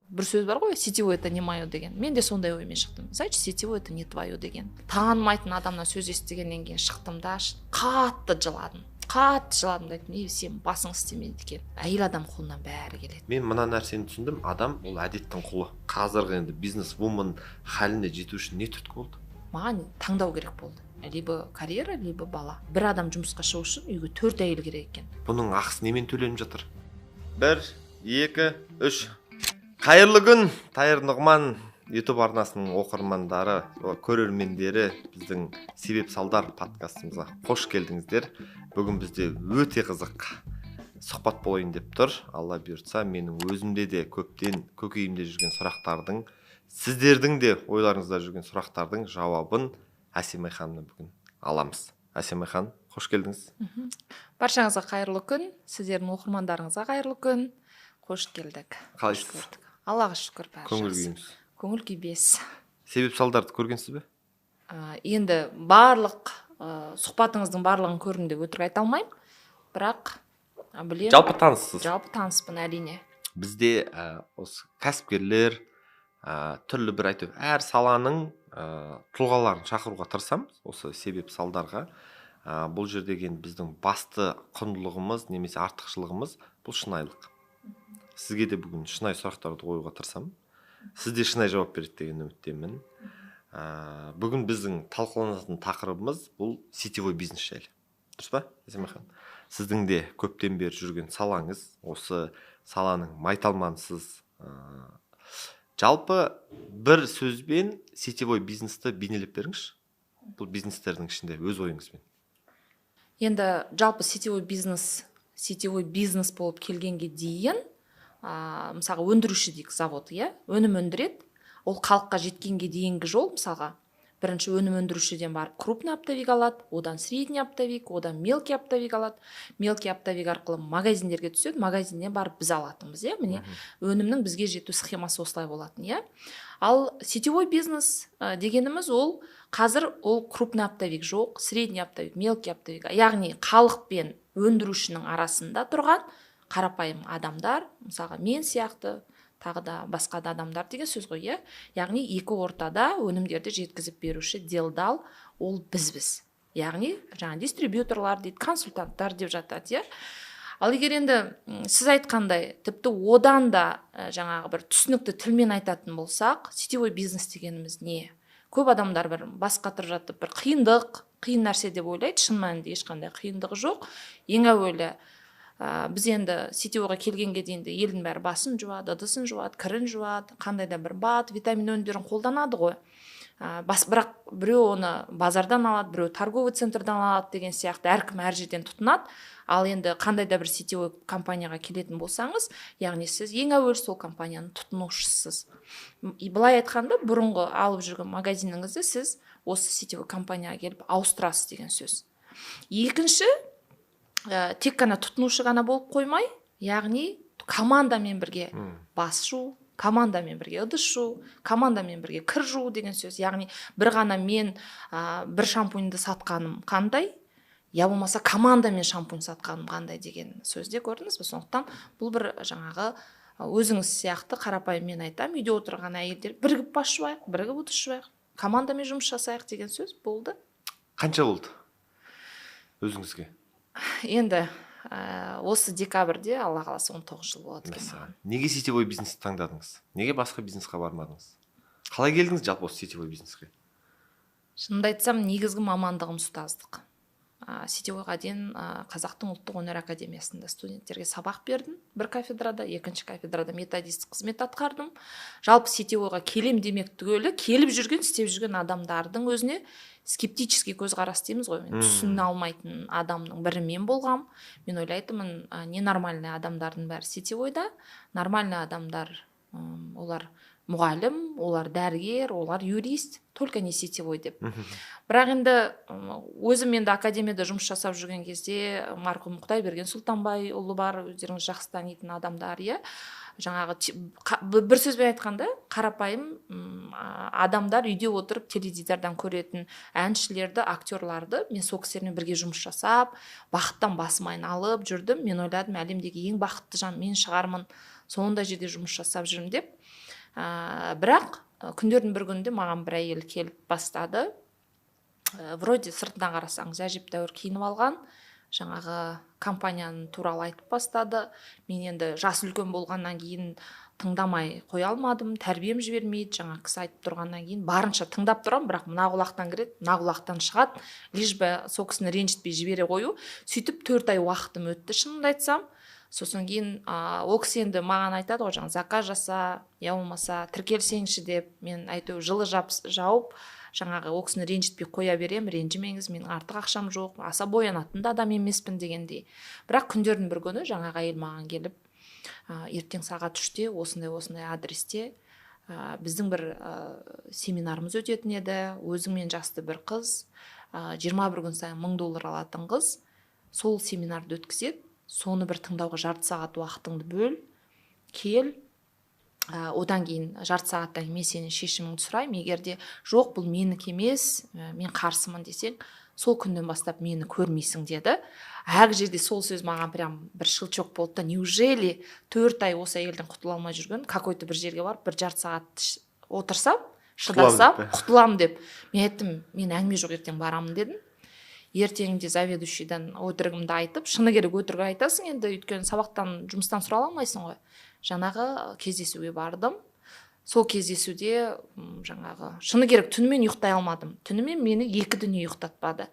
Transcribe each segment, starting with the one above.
бір сөз бар ғой, сетевой это не мое деген. Мен де сондай оймен шықтым. Значит, сетевой это не твое деген. Танымайтын адамнан сөз естігеннен кейін шықтым да, қатты жыладым да, сен басың істемейді екен. Әйел адам қолынан бәрі келеді. Мен мына нәрсені түсіндім, адам ол әдеттің құлы. Қазіргі енді бизнес-вумен халіне жету үшін не түрткі болды? Маған таңдау керек болды. Либо карьера, либо бала. Бір адам жұмысқа шығу үшін үйге 4 әйел керек екен. Бұның ақысы немен төленіп жатыр? 1, 2, 3. Қайырлы күн, Тайыр Нұғман YouTube арнасының оқырмандары, көрермендері, біздің себеп салдар подкастымызға қош келдіңіздер. Бүгін бізде өте қызық сұхбат болайын деп тұр. Алла бұйыртса, менің өзімде де көптен көкейімде жүрген сұрақтардың, сіздердің де ойларыңызда жүрген сұрақтардың жауабын Әсемай ханымнан бүгін аламыз. Әсемай ханым, қош келдіңіз. Баршаңызға қайырлы күн, сіздердің оқырмандарыңызға қайырлы күн. Қош келдік. Қалайсыз? Аллаға шүкір, бәрі Көңіл жақсы. күйіңіз? Көңіл күй бес. Себеп салдарды көргенсіз бе? Енді барлық сұхбатыңыздың барлығын көрдім деп өтірік айта алмаймын, бірақ білемін. Жалпы таныссыз? Жалпы таныспын, әрине. Бізде осы кәсіпкерлер, түрлі бір айтып, әр саланың тұлғаларын шақыруға тырысамыз, осы себеп салдарға. Бұл жердегі біздің басты құндылығымыз немесе артықшылығымыз бұл шынайылық. Сізге де бүгін шынайы сұрақтарды қоюға тырысамын. Сіз де шынайы жауап береді деген үміттемін. Бүгін біздің талқыланатын тақырыбымыз бұл сетевой бизнес жайлы. Дұрыс па, Әсемай ханым? Сіздің де көптен бері жүрген салаңыз, осы саланың майталмансыз. Жалпы бір сөзбен сетевой бизнесті бейнелеп беріңізші. Бұл бизнестердің ішінде өз ойыңызбен. Енді жалпы сетевой бизнес болып келгенге дейін, мысалға өндіруші дейік, завод, өнім өндіреді. Ол халыққа жеткенге дейінгі жол, мысалға бірінші өнім өндірушіден барып крупный оптовик алады, одан средний оптовик, одан мелкий оптовик алады. Мелкий оптовик арқылы магазиндерге түседі, магазиннен барып біз алатынбыз, міне өнімнің бізге жету схемасы осылай болатын, Ал сетевой бизнес дегеніміз ол қазір ол крупный оптовик жоқ, средний оптовик, мелкий оптовик, яғни халық пен өндірушінің арасында тұрған қарапайым адамдар, мысалға мен сияқты, тағы да басқа да адамдар деген сөз ғой, яғни екі ортада өнімдерді жеткізіп беруші делдал, ол бізбіз. Яғни жаңа дистрибьюторлар дейді, консультанттар деп жатады, Ал егер енді сіз айтқандай, тіпті одан да жаңағы бір түсінікті тілмен айтатын болсақ, сетевой бизнес дегеніміз не? Көп адамдар бір бас қатырып жатып, бір қиын нәрсе деп ойлайды, шын мәнінде ешқандай қиындығы жоқ. Ең әуелі біз енді сетевойға келгенге дейінде елдің бәрі басын жуады, ыдысын жуады, кірін жуады, қандай да бір бат, витамин өнімдерін қолданады ғой. Бірақ біреу оны базардан алады, біреу торговый центрдан алады деген сияқты әркім әр жерден тұтынады. Ал енді қандай да бір сетевой компанияға келетін болсаңыз, яғни сіз ең әуелі сол компанияның тұтынушысыз. Былай айтқанда, бұрынғы алып жүрген магазиніңізді сіз осы сетевой компанияға келіп ауыстырасыз деген сөз. Екінші, тек қана тұтынушы ғана болып қоймай, яғни командамен бірге бас жу, командамен бірге ыдыс жу, командамен бірге кір жу деген сөз. Яғни бір ғана мен бір шампуньді сатқаным қандай, я болмаса командамен шампунь сатқаным қандай деген сөзде көрдіңіз бе? Сондықтан бұл бір жаңағы өзіңіз сияқты қарапайым мен айтам, үйде отырған әйелдер бірігіп бас жуайық, бірігіп ыдыс жуайық, командамен жұмыс жасайық деген сөз болды. Қанша болды өзіңізге? Енді осы декабрьде Алла қаласа 19 жыл болады екен. Неге сетевой бизнесті таңдадыңыз? Неге басқа бизнесқа бармадыңыз? Қалай келдіңіз жалпы осы сетевой бизнеске? Шынымды айтсам, негізгі мамандығым ұстаздық. Сетевойға дейін Қазақтың ұлттық өнер академиясында студенттерге сабақ бердім. Бір кафедрада, екінші кафедрада методист қызмет атқардым. Жалпы сетевойға келем демек түгелі, келіп жүрген, істеп жүрген адамдардың өзіне скептический көзқарас дейміз ғой. Түсіне алмайтын адамның бірі мен болғам. Мен ойлайтынмын, ненормальный адамдардың бәрі сетевойда. Нормальный адамдар, олар мұғалім, олар дәрігер, олар юрист, только не сетевой деп. Бірақ енді өзім енді академияда жұмыс жасап жүрген кезде марқұм Құдайберген Сұлтанбай ұлы бар, өздеріңіз жақсы танитын адамдар, жаңағы бір сөзбен айтқанда қарапайым адамдар үйде отырып теледидардан көретін әншілерді, актерларды мен сол кісілермен бірге жұмыс жасап, бақыттан басым айналып жүрдім. Мен ойладым, әлемдегі ең бақытты жан мен шығармын. сондай жерде жұмыс жасап жүрмін деп. Бірақ күндердің бір күнінде маған бір әйел келіп бастады. Вроде сыртынан қарасаңыз әжептәуір киініп алған, жаңағы компанияның туралы айтып бастады. Мен енді жас үлкен болғаннан кейін тыңдамай қоя алмадым, тәрбием жібермейді. Жаңа кісі айтып тұрғаннан кейін барынша тыңдап тұрам, бірақ мына құлақтан кіреді, мына құлақтан шығады, лишь бы сол кісіні ренжітпей жібере қою. Сөйтіп 4 ай уақытым өтті, шынымды айтсам. Сосын кейін ол кісі енді маған айтады ғой, жаңа заказ жаса, я болмаса тіркелсеңші деп. Мен әйтеуір жылы жауып, жаңағы ол кісіні ренжітпей қоя берем, ренжімеңіз, менің артық ақшам жоқ, аса боянатын да адам емеспін дегендей. Бірақ күндердің бір күні жаңағы әйел маған келіп, ертең сағат 3-те осындай адресте біздің бір семинарымыз өтетін еді. Өзіңмен жасты бір қыз, 21 күн сайын $1000 алатын қыз, сол семинарды өткізеді. Соны бір тыңдауға жарты сағат уақытыңды бөл, кел. Одан кейін жарты сағаттан кейін мен сенің шешіміңді сұраймын. Егер де жоқ, бұл менікі емес, мен қарсымын десең, сол күннен бастап мені көрмейсің деді. Әр жерде сол сөз маған прям бір шылчок болды да, неужели 4 ай осы әйелден құтыла алмай жүрген, какой-то бір жерге барып, бір жарты сағат отырсам, шыдасам, құтылам деп. Мен айттым, мен әңгіме жоқ, ертең барамын дедім. Ертеңінде заведующийдан өтірігімді айтып, шыны керек өтірік айтасың енді, өйткені сабақтан, жұмыстан сұрала алмайсың ғой. Жаңағы кездесуге бардым. Сол кездесуде жаңағы шыны керек түнімен ұйықтай алмадым. Түнімен мені 2 дүние ұйықтатпады.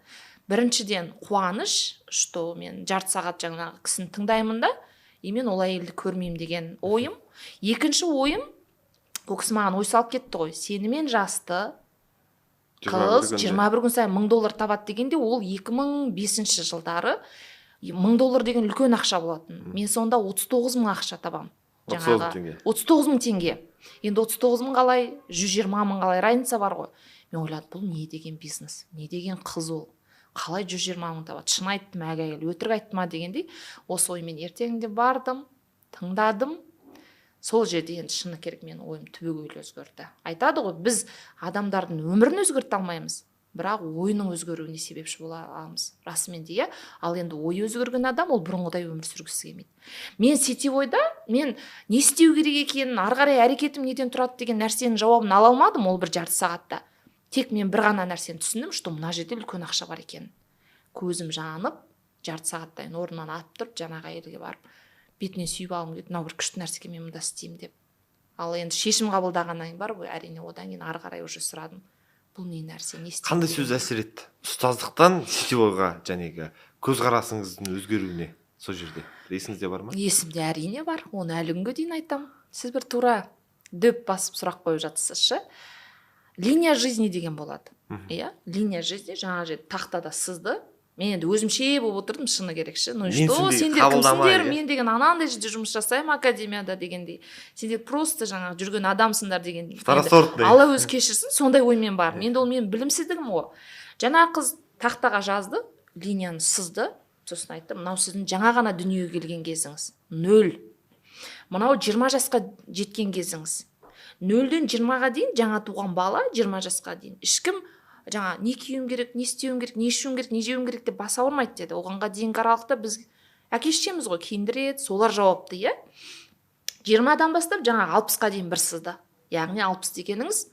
Біріншіден қуаныш, что мен жарты сағат жаңағы кісіні тыңдаймын да, мен ол әйелді көрмеймін деген ойым. Екінші ойым, ол кісі маған ой салып кетті ғой, сенімен жасты қыз 21 күн сайын $1000 табады дегенде, ол 2005 жылдары $1000 деген үлкен ақша болатын. Мен сонда 39 мың ақша табам. 39 мың теңге. Енді 39 мың қалай, 120 мың қалай, разница бар ғой. Мен ойладым, бұл не деген бизнес, не деген қыз ол, қалай 120 мың табады, шын айттым әйел, өтірік айтты ма дегендей. Осы оймен ертеңінде бардым, тыңдадым. Сол жерде енді шыны керек мен ойым түбегейлі өзгерді. Айтады ғой, біз адамдардың өмірін өзгерте алмаймыз, бірақ ойының өзгеруіне себепші бола аламыз. Расымен де, ал енді ой өзгерген адам ол бұрынғыдай өмір сүргісі келмейді. Мен сетевойда мен не істеу керек екенін, ары қарай әрекетім неден тұрады деген нәрсенің жауабын ала алмадым ол бір жарты сағатта. Тек мен бір ғана нәрсені түсіндім, что мына жерде үлкен ақша бар екенін. Көзім жанып, жарты сағаттайын орнынан атып тұрып, жаңағы әйелге барып, бетінен сүйіп алғым келді, мынау бір күшті нәрсеге мен мұнда істеймін деп. Ал енді шешім қабылдағаннан кейін бар ғой, әрине одан кейін ары қарай уже сұрадым. Бұл не нәрсе, не істеймін? Қандай сөз әсер етті? Ұстаздықтан сетевойға жәнегі көзқарасыңыздың өзгеруіне сол жерде. Есіңізде бар ма? Есімде әрине бар. Оны әлі күнге дейін айтамын. Сіз бір тура дөп басып сұрақ қойып жатсызшы. Линия жизни деген болады. Иә, линия жизни жаңа жерде тақтада сызды. Мен енді өзімше болып отырдым, шыны керекші. Ну что, сендер кімсіңдер? Мен деген анандай жерде жұмыс жасаймын академияда дегендей. Сендер просто жаңағы жүрген адамсыңдар деген. Алла өзі кешірсін, сондай оймен бар. Енді ол менің білімсіздігім ғой. Жаңағы қыз тақтаға жазды, линияны сызды. Сосын айтты, мынау сіздің жаңа ғана дүниеге келген кезіңіз. 0. Мынау 20 жасқа жеткен кезіңіз. 0-ден 20-ға дейін жаңа туған бала 20 жасқа дейін. Ешкім жаңа не киюім керек, не істеуім керек, не ішуім керек, не жеуім керек деп бас ауырмайды деді. Оғанға дейінгі аралықта біз әке-шешеміз ғой киіндіреді, солар жауапты, иә. 20-дан бастап жаңа 60-қа дейін бір сызды. Яғни 60 дегеніңіз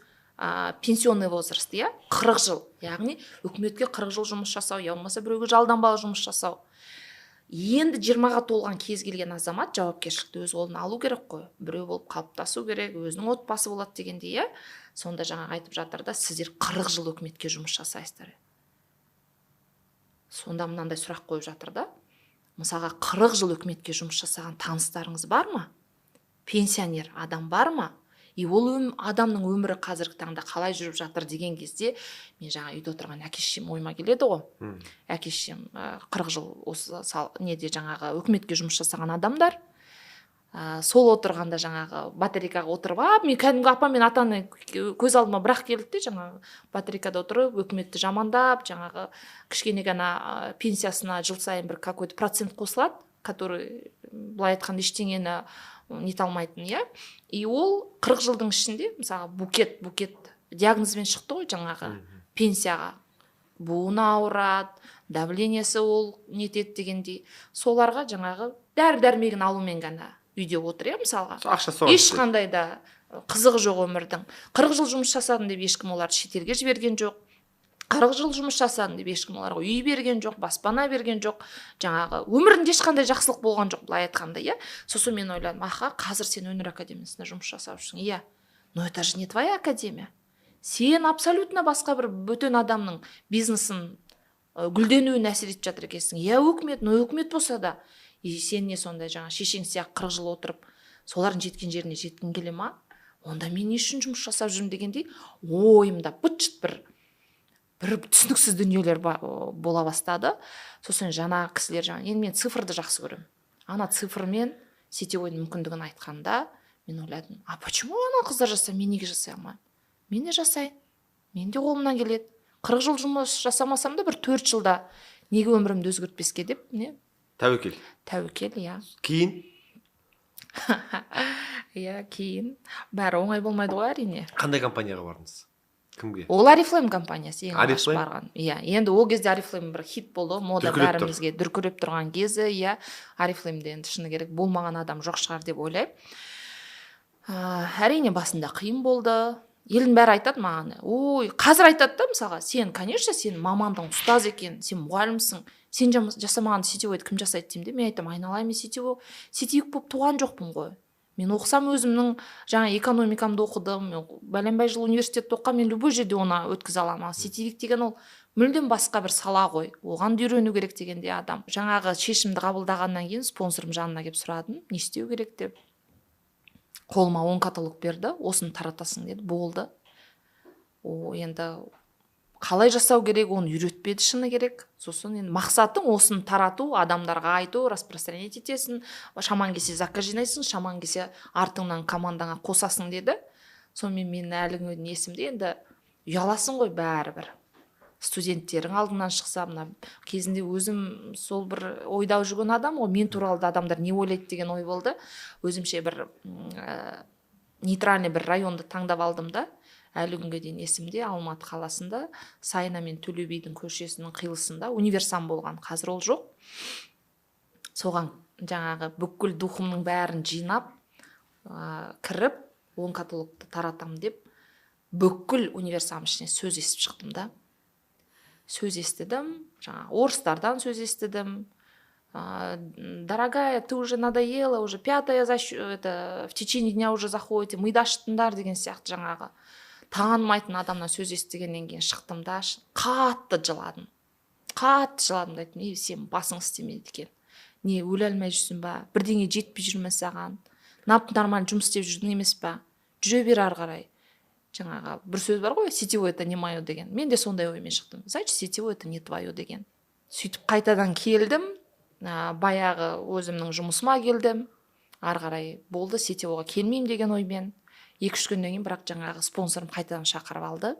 пенсионный возраст, иә, 40 жыл. Яғни үкіметке 40 жыл жұмыс жасау, я болмаса біреуге жалданбалы жұмыс жасау. Енді 20-ға толған кез келген азамат жауапкершілікті өз қолына алу керек қой. Біреу болып қалыптасу керек, өзінің отбасы болады дегенде, иә. Сонда жаңа айтып жатыр да, сіздер 40 жыл үкіметке жұмыс жасайсыздар. Сонда мынандай сұрақ қойып жатыр да, мысалға 40 жыл үкіметке жұмыс жасаған таныстарыңыз бар ма? Пенсионер адам бар ма? И ол адамның өмірі қазіргі таңда қалай жүріп жатыр деген кезде, мен жаңа үйде отырған әке-шешем ойыма келеді ғой. Әке-шешем 40 жыл осы неде жаңағы үкіметке жұмыс жасаған адамдар. Сол отырғанда жаңағы батарейкаға отырып, мен кәдімгі апам мен атаны көз алдыма бірақ келді де, жаңағы батарейкада отырып, өкіметті жамандап, жаңағы кішкене ғана пенсиясына жыл сайын бір какой-то процент қосылады, который былай айтқанда ештеңені нете алмайтын, иә. И ол 40 жылдың ішінде, мысалы, букет диагнозбен шықты ғой жаңағы пенсияға. Буыны ауырады, давлениесі ол нетеді дегендей. Соларға жаңағы дәрі-дәрмегін алумен ғана үйде отыр, иә, мысалға. Ақша соған Ешқандай да қызығы жоқ өмірдің. 40 жыл жұмыс жасадым деп ешкім оларды шетелге жіберген жоқ. 40 жыл жұмыс жасадым деп ешкім оларға үй берген жоқ, баспана берген жоқ. Жаңағы өмірінде ешқандай жақсылық болған жоқ, былай айтқанда, иә. Сосын мен ойладым, аха, қазір сен өнер академиясында жұмыс жасап жүрсің. Иә, но это же не твоя академия. Сен абсолютно басқа бір бөтен адамның бизнесін гүлденуіне әсер етіп жатыр екенсің. Иә, өкімет, но өкімет болса да, сен не сондай жаңа шешең сияқты 40 жыл отырып, солардың жеткен жеріне жеткің келе ма? Онда мен не үшін жұмыс жасап жүрмін дегендей ойымда быт-шыт бір түсініксіз дүниелер бола бастады. Сосын жаңа кісілер енді мен цифрды жақсы көремін. Ана цифрмен сетевойдың мүмкіндігін айтқанда мен ойладым, а почему ана қыздар жасай, мен неге жасай алмаймын? Мен де жасайын, мен де қолымнан келеді. 40 жыл жұмыс жасамасам да бір 4 жылда неге өмірімді өзгертпеске деп, не? Тәуекел. Тәуекел, иә. Кейін? Иә, кейін. Бәрі оңай болмайды ғой, әрине. Қандай компанияға бардыңыз? Кімге? Ол Арифлейм компаниясы ең алғаш Oriflame? барған. Иә, енді ол кезде Арифлейм бір хит болды, мода Дүркіреп тұр. бәрімізге дүркіреп тұрған кезі, иә. Арифлеймде енді шыны керек болмаған адам жоқ шығар деп ойлаймын. Әрине басында қиын болды. Елдің бәрі айтады маған, ой, қазір айтады да, мысалға, сен, конечно, сен мамандың ұстаз екен, сен мұғалімсің, сен жасамаған сетевойды кім жасайды деймін де, мен айтамын, айналайын, мен сетевик болып туған жоқпын ғой. Мен оқысам өзімнің жаңа экономикамды оқыдым, бәленбай жыл университетте оқығам, мен любой жерде оны өткізе аламын. Ал сетевик деген ол мүлдем басқа бір сала ғой. Оған үйрену керек дегенде адам. Жаңағы шешімді қабылдағаннан кейін спонсорым жанына келіп сұрадым, не істеу керек деп. Қолыма 10 каталог берді, осыны таратасың деді, болды. Енді қалай жасау керек, оны үйретпеді шыны керек. Сосын енді мақсатың осыны тарату, адамдарға айту, распространять етесің, шаман келсе заказ жинайсың, шаман келсе артыңнан командаңа қосасың деді. Сонымен мен әлі күнге есімде, енді ұяласың ғой бәрібір. Студенттерің алдынан шықса, мына кезінде өзім сол бір ойда жүрген адам ғой, мен туралы да адамдар не ойлайды деген ой болды. Өзімше бір нейтральный бір районды таңдап алдым да. Әлі күнге дейін есімде, Алматы қаласында, Сайна мен Төле бидің көшесінің қиылысында универсам болған, қазір ол жоқ. Соған жаңағы бүкіл духымның бәрін жинап, кіріп, 10 каталогты таратам деп, бүкіл универсам ішіне сөз естіп шықтым да. Сөз естідім, жаңа орыстардан сөз естідім. Дорогая, ты уже надоела, уже 5-я в течение дня уже заходите, миды ашыттыңдар деген сияқты жаңағы танымайтын адамнан сөз естігеннен кейін шықтым да, қатты жыладым. Қатты жыладым да айттым, сен басың істемейді екен. Не, өле алмай жүрсің ба? Бірдеңе жетпей жүр ме саған? Нормально жұмыс істеп жүрдің емес па? Жүре бер ары қарай. Жаңағы бір сөз бар ғой, сетевой это не мое деген. Мен де сондай оймен шықтым. Значит, сетевой это не твое деген. Сөйтіп қайтадан келдім, баяғы өзімнің жұмысыма келдім. Ары қарай болды, сетевойға келмеймін деген оймен. 2-3 күннен кейін бірақ жаңағы спонсорым қайтадан шақырып алды.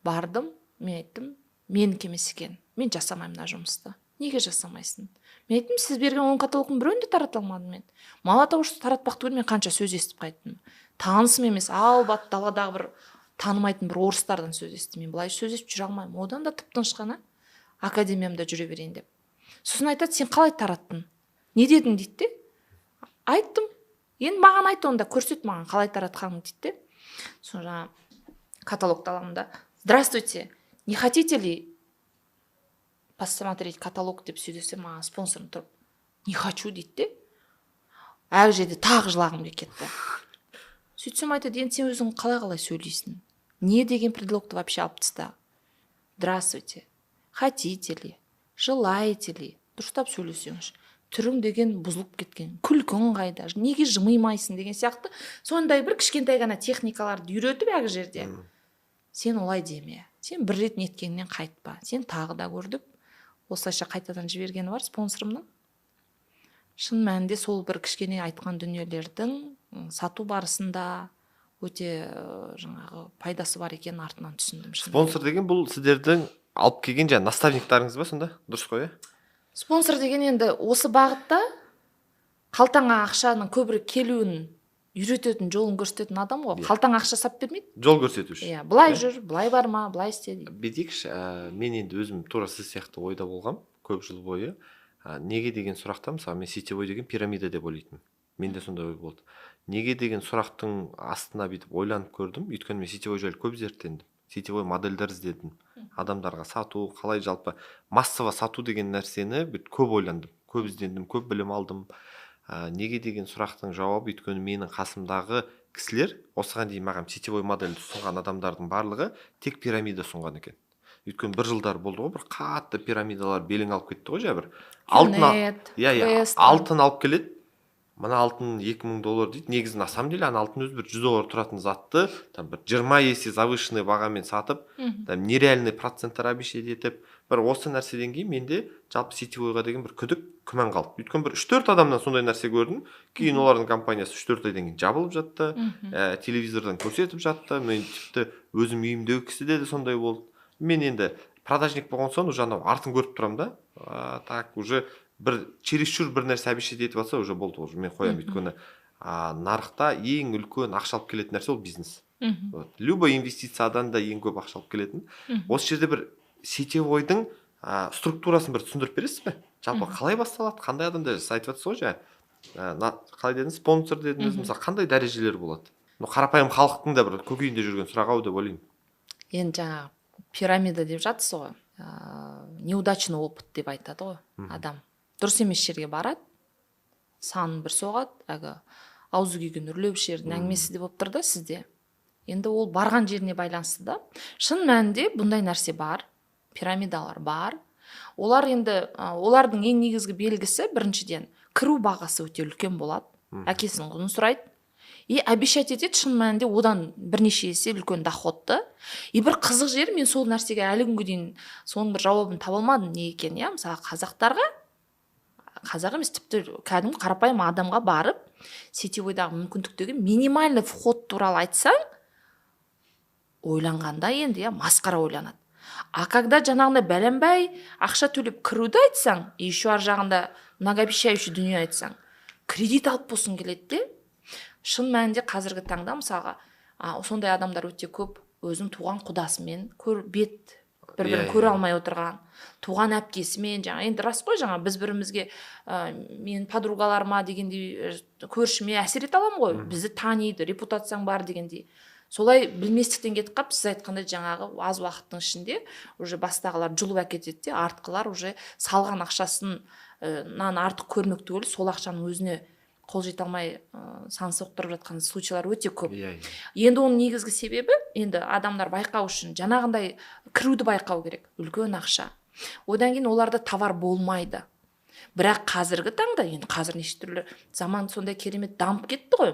Бардым, мен айттым, менікі емес екен. Мен жасамаймын мына жұмысты. Неге жасамайсың? Мен айттым, сіз берген 10 каталогтың біреуін де тарата алмадым мен. Мала того, что таратпақты мен қанша сөз естіп қайттым. Танысым емес, албат даладағы бір танымайтын бір орыстардан сөз естім. Мен былай сөз естіп жүре алмаймын. Одан да тып-тыныш қана академиямда жүре берейін деп. Сосын айтады, сен қалай тараттың? Не дедің дейді де? Айттым. Енді маған айт, онда көрсет маған қалай таратқанын дейді де. Сосын каталогты аламын да. Здравствуйте, не хотите ли посмотреть каталог деп сөйлесем, маған спонсорым тұрып, не хочу дейді де. Әр жерде тағы жылағым келіп кетті. Сөйтсем айтады, енді сен өзің қалай сөйлейсің? Не деген предлогты вообще алып таста? Здравствуйте, хотите ли, желаете ли? Дұрыстап сөйлесеңіз. Түрің деген бұзылып кеткен, күлкің қайда, неге жымимайсың деген сияқты сондай бір кішкентай ғана техникаларды үйретіп әр жерде. Сен олай деме, сен бір рет неткеннен қайтпа, сен тағы да көрдік. Осылайша қайтадан жібергені бар спонсорымның. Шын мәнінде сол бір кішкене айтқан дүниелердің сату барысында өте жаңағы пайдасы бар екенін артынан түсіндім. Спонсор деген бұл сіздердің алып келген жаңа наставниктарыңыз ба сонда? Дұрыс қой, Спонсор деген енді осы бағытта қалтаңа ақшаның көбірек келуін үйрететін, жолын көрсететін адам ғой. Қалтаңа ақша сап бермейді. Жол көрсетуші. Иә, былай жүр, былай барма, былай істе дейді. Бедекші, мен енді өзім тура сіз сияқты ойда болғам көп жыл бойы. Неге деген сұрақта, мысалы, мен сетевой деген пирамида деп ойлайтын. менде сондай ой болды. Неге деген сұрақтың астына бүйтіп ойланып көрдім. Өйткені мен сетевой жайлы көп зерттендім. Сетевой модельдер іздедім. Адамдарға сату, қалай жалпы массово сату деген нәрсені көп ойландым. Көп іздендім, көп білім алдым. Неге деген сұрақтың жауабы, өйткені менің қасымдағы кісілер осыған дейін маған сетевой модельді ұсынған адамдардың барлығы тек пирамида ұсынған екен. Өйткені бір жылдар болды ғой, бір қатты пирамидалар белең алып кетті ғой, бір алтын алып келеді. Мына алтын $2000 дейді. Негізі на самом деле алтын өзі бір $100 тұратын затты там бір 20 есе завышенный бағамен сатып, там нереальный проценттер обещать етіп, бір осы нәрседен кейін менде жалпы сетевойға деген бір күмән қалды. Өйткені бір 3-4 адамнан сондай нәрсе көрдім. Кейін олардың компаниясы 3-4 айдан кейін жабылып жатты, телевизордан көрсетіп жатты. Мен тіпті өзім үйімдегі кісіде де сондай болды. Мен енді продажник болған соң уже анау артын көріп тұрам да. Так уже бір чересчур бір нәрсе обещать етіп жатса уже болды, уже мен қоямын. Өйткені нарықта ең үлкен ақша алып келетін нәрсе ол бизнес. Любой инвестициядан да ең көп ақша алып келетін. Осы жерде бір сетевойдың структурасын бір түсіндіріп бересіз бе? Жалпы қалай басталады, қандай адамдар айтып жатсыз ғой қалай дедіңіз, спонсор дедіңіз, мысалы қандай дәрежелер болады? Қарапайым халықтың да бір көкейінде жүрген сұрақ ау деп ойлаймын. Енді жаңағы пирамида деп жатсыз ғой, неудачный опыт деп айтады ғой адам. Дұрыс емес жерге барады, санын бір соғады, аузы күйген үрлеп ішердің әңгімесі деп болып тұр да сізде. Енді ол барған жеріне байланысты да. Шын мәнінде бұндай нәрсе бар, пирамидалар бар. Олар енді олардың ең негізгі белгісі біріншіден кіру бағасы өте үлкен болады. Әкесінің құнын сұрайды. И обещать етеді шын мәнінде одан бірнеше есе үлкен доходты. И бір қызық жері, мен сол нәрсеге әлі күнге дейін соның бір жауабын таба алмадым, не екен, мысалы қазақ емес, тіпті кәдімгі қарапайым адамға барып сетевойдағы мүмкіндіктегі минимальный вход туралы айтсаң, ойланғанда енді масқара ойланады. А когда жаңағындай бәленбай ақша төлеп кіруді айтсаң, еще ар жағында многообещающий дүние айтсаң, кредит алып болсын келеді де. Шын мәнінде қазіргі таңда мысалға сондай адамдар өте көп. Өзің туған құдасымен бет бір-бірін көре алмай отырған, туған әпкесімен, енді рас қой, біз бірімізге мен подругаларыма дегендей көршіме әсер ете аламын ғой, бізді таниды, репутацияң бар дегендей. Солай білместіктен кетіп қап, сіз айтқандай жаңағы аз уақыттың ішінде уже бастағылар жұлып әкетеді де, артқылар уже салған ақшасынан артық көрмек түгел, сол ақшаның өзіне қол жете алмай сан соқтырып жатқан случайлар өте көп. Енді оның негізгі себебі, енді адамдар байқау үшін жаңағындай кіруді байқау керек, үлкен ақша. Одан кейін оларда товар болмайды. Бірақ қазіргі таңда, енді қазір неше түрлі заман сондай керемет дамып кетті ғой.